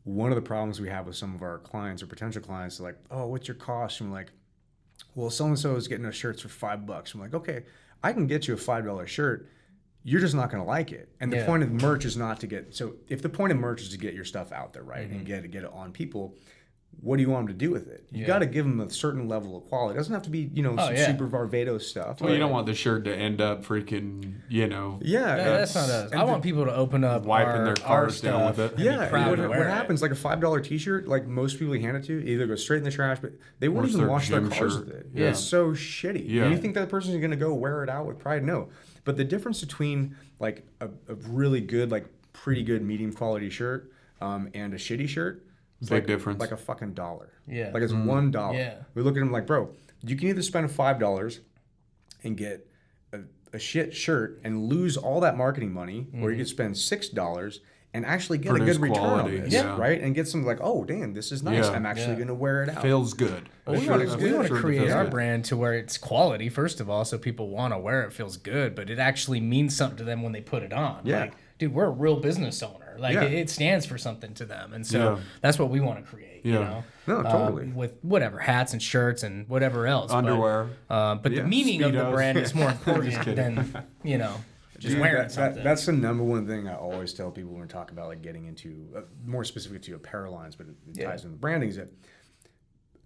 One of the problems we have with some of our clients or potential clients is like, oh, what's your cost? And we're like, well, so-and-so is getting us shirts for $5. I'm like, okay, I can get you a $5 shirt. You're just not going to like it. And the point of merch is not to get, so if the point of merch is to get your stuff out there, right, and get it on people, what do you want them to do with it? You got to give them a certain level of quality. It doesn't have to be, some super Varvatos stuff. Well, you don't want the shirt to end up freaking, that's not us. I want people to open up wiping their cars down with it. Yeah, what happens, like a $5 t-shirt, like most people you hand it to, either goes straight in the trash, but they won't even wash their cars with it. Yeah. It's so shitty. Yeah. You think that person's going to go wear it out with pride? No. But the difference between like a really good, like pretty good medium quality shirt and a shitty shirt, big difference. Like a fucking $1. Yeah. Like it's $1. Yeah. We look at him like, bro, you can either spend $5 and get a shit shirt and lose all that marketing money, or you could spend $6 and actually get Produce a good return quality, on this, yeah. right? And get some like, oh, damn, this is nice. Yeah. I'm actually going to wear it out. Feels good. Well, we Sure, want sure to it create feels our good. brand to where it's quality, first of all, so people want to wear it, feels good, but it actually means something to them when they put it on. Yeah. Like, dude, we're a real business owner. Like, Yeah. it stands for something to them. And so Yeah. that's what we want to create, you Yeah. know? No, totally. With whatever, hats and shirts and whatever else. Underwear. But Yeah. the meaning of the Speedos. brand is more important kidding. than, you know, just Dude, wearing something. That's the number one thing I always tell people when we talk about like getting into more specific to apparel lines, but it ties into branding, is that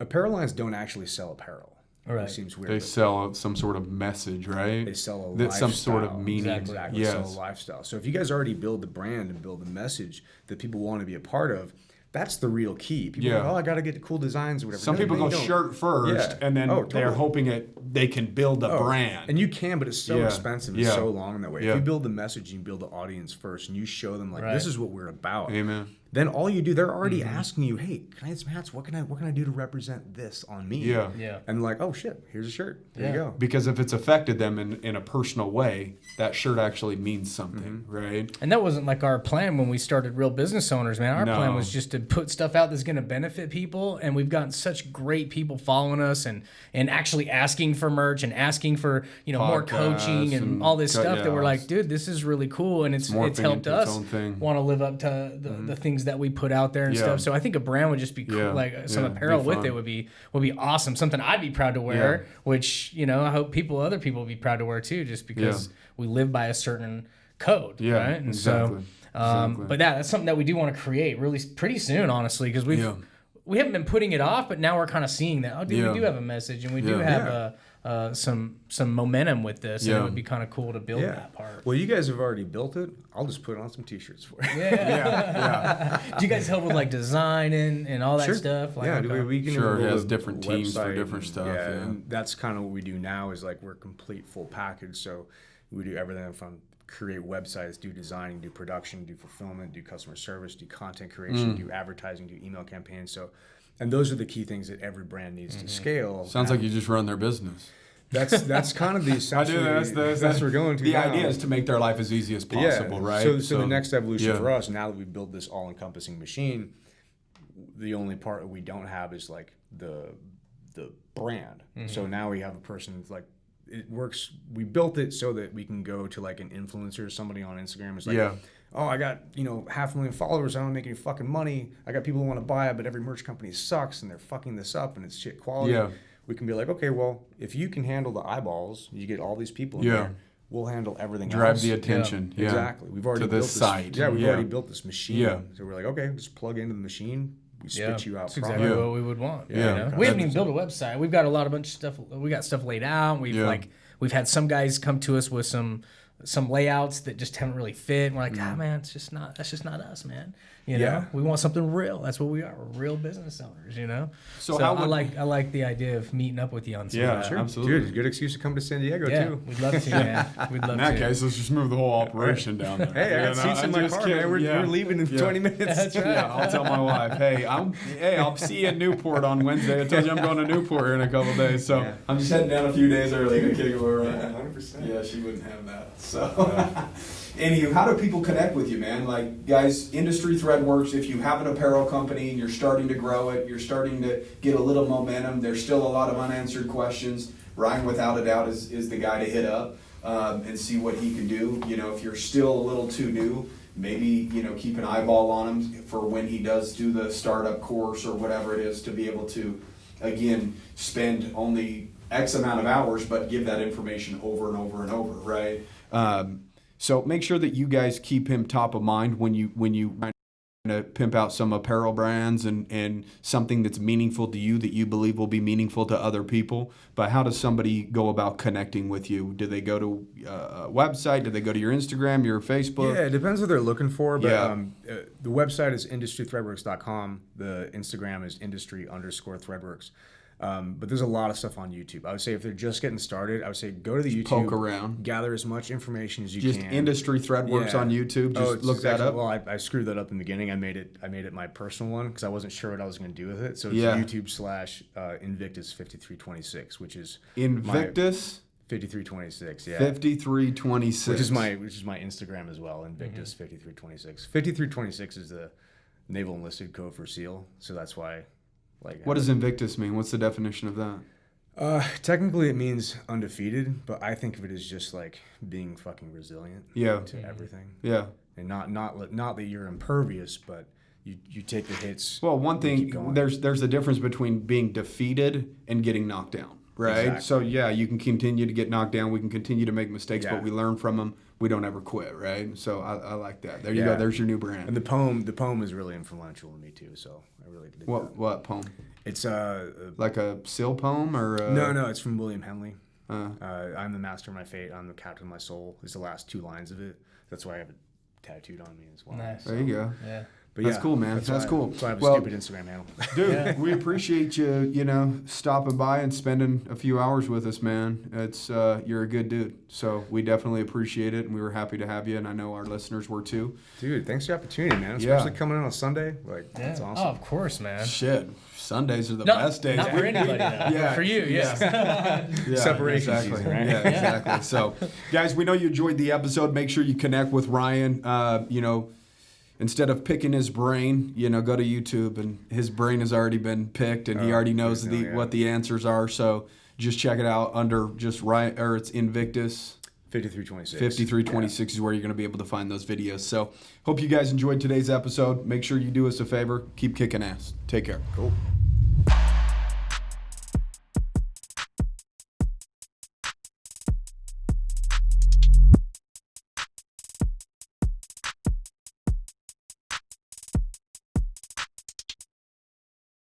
apparel lines don't actually sell apparel. Right. It seems weird. They but sell some sort of message, right? They sell a That's lifestyle. some sort of meaning. Exactly. Yes. Sell a lifestyle. So if you guys already build the brand and build the message that people want to be a part of, that's the real key. People Yeah. are like, oh, I got to get the cool designs or whatever. Some No, people they go don't. shirt first, Yeah. and then Oh, they're totally. hoping they can build a brand. And you can, but it's so Yeah. expensive and Yeah. so long that way. Yeah. If you build the message and you build the audience first and you show them like Right. this is what we're about. Amen. Then all you do, they're already asking you, hey, can I get some hats? What can I do to represent this on me? Yeah. Yeah. And like, oh shit, here's a shirt. There you go. Because if it's affected them in a personal way, that shirt actually means something, right? And that wasn't like our plan when we started Real Business Owners, man. Our No. plan was just to put stuff out that's going to benefit people. And we've gotten such great people following us and actually asking for merch and asking for, you know, more coaching Podcasts and and all this stuff that we're yeah. like, dude, this is really cool. And it's morphing helped into its us own thing. want to live up to the things that we put out there and Yeah. stuff. So I think a brand would just be cool. Yeah. Like some Yeah. apparel Be with fun. it would be awesome. Something I'd be proud to wear, which, you know, I hope other people would be proud to wear too, just because we live by a certain code. Yeah, Right. And exactly. Exactly. but that's something that we do want to create really pretty soon, honestly, because we haven't been putting it off, but now we're kind of seeing that. Oh, dude, Yeah. we do have a message, and we do Yeah. have some momentum with this, and Yeah. it would be kind of cool to build Yeah. that part. Well, you guys have already built it. I'll just put on some t-shirts for you. Yeah. Do you guys help with like design and all that Sure. stuff? Like, Yeah, okay. we can Sure, it build has a different teams for website different and- stuff, Yeah, yeah. and that's kind of what we do now is like we're a complete full package. So we do everything from create websites, do designing, do production, do fulfillment, do customer service, do content creation, do advertising, do email campaigns. So, and those are the key things that every brand needs to scale. Sounds like you just run their business. That's kind of the essentially that's what we're going to. The now. idea is to make their life as easy as possible, right? So the next evolution yeah. for us, now that we've built this all-encompassing machine, the only part that we don't have is like the brand. So now we have a person that's like, it works. We built it so that we can go to like an influencer, somebody on Instagram is like, Yeah. oh, I got 500,000 followers. I don't make any fucking money. I got people who want to buy it, but every merch company sucks and they're fucking this up and it's shit quality. Yeah. We can be like, okay, well, if you can handle the eyeballs, you get all these people in Yeah. there. We'll handle everything Drive else. the attention. Yeah. Exactly. We've already To built this site. Yeah, we've Yeah. already built this machine. Yeah. So we're like, okay, just plug into the machine. We Yeah, spit you out that's exactly product. what we would want. Yeah. You know? Okay. We haven't even built a website. We've got a bunch of stuff. We got stuff laid out. We've had some guys come to us with some layouts that just haven't really fit. And we're like, man, that's just not us, man. You know, Yeah. we want something real. That's what we are. We're real business owners. You know. So how I would- like the idea of meeting up with you on some Yeah, of that. sure. Absolutely. Dude, good excuse to come to San Diego, Yeah, too. we'd love to, man. We'd love In that to. case, let's just move the whole operation down there. Hey, I got seats in my car, man. We're leaving in 20 minutes. That's right. Yeah, I'll tell my wife, hey, I'll see you in Newport on Wednesday. I told you I'm going to Newport here in a couple of days, so I'm just heading down a few days early to kick over. 100%. Yeah, she wouldn't have that. So, anywho, how do people connect with you, man? Like, guys, Industry Threadworks. If you have an apparel company and you're starting to grow it, you're starting to get a little momentum. There's still a lot of unanswered questions. Ryan, without a doubt, is the guy to hit up and see what he can do. You know, if you're still a little too new, maybe keep an eyeball on him for when he does do the startup course or whatever it is to be able to, again, spend only X amount of hours, but give that information over and over and over, right? So make sure that you guys keep him top of mind when you try to pimp out some apparel brands and something that's meaningful to you that you believe will be meaningful to other people. But how does somebody go about connecting with you? Do they go to a website? Do they go to your Instagram, your Facebook? Yeah, it depends what they're looking for. But Yeah. the website is industrythreadworks.com. The Instagram is industry_threadworks. But there's a lot of stuff on YouTube. I would say if they're just getting started, I would say go to the YouTube, poke around. gather as much information as you Just can. Industry Threadworks on YouTube. Just it's look that actually- up. Well, I screwed that up in the beginning. I made it my personal one because I wasn't sure what I was going to do with it. So it's Yeah. YouTube /Invictus 5326, which is Invictus 5326, yeah. 5326. Which is my Instagram as well, Invictus 5326. 5326 is the Naval Enlisted Code for SEAL, so that's why. Like, what does Invictus mean? What's the definition of that? Technically, it means undefeated, but I think of it as just like being fucking resilient. To everything. Yeah. And not that you're impervious, but you take the hits. Well, one thing, there's a difference between being defeated and getting knocked down, right? Exactly. So yeah, you can continue to get knocked down. We can continue to make mistakes, but we learn from them. We don't ever quit, right? So I like that. There you go. There's your new brand. And the poem is really influential to me too. So I really did. What poem? It's like a SEAL poem or no, it's from William Henley. I'm the master of my fate. I'm the captain of my soul. Is the last 2 lines of it. That's why I have it tattooed on me as well. Nice. There you go. Yeah. But that's cool, man. That's cool. That's why I have a stupid Instagram handle. Dude, we appreciate you, stopping by and spending a few hours with us, man. It's you're a good dude. So we definitely appreciate it, and we were happy to have you, and I know our listeners were too. Dude, thanks for the opportunity, man. Especially coming in on Sunday. That's awesome. Oh, of course, man. Shit. Sundays are the best days. Not for anybody, though. Yeah. For you, yes. Separation exactly. season, right? Yeah, exactly. So, guys, we know you enjoyed the episode. Make sure you connect with Ryan. Instead of picking his brain, go to YouTube, and his brain has already been picked, and he already knows what the answers are. So just check it out under just Ryan, or it's Invictus. 5326. 5326 is where you're going to be able to find those videos. So hope you guys enjoyed today's episode. Make sure you do us a favor. Keep kicking ass. Take care. Cool.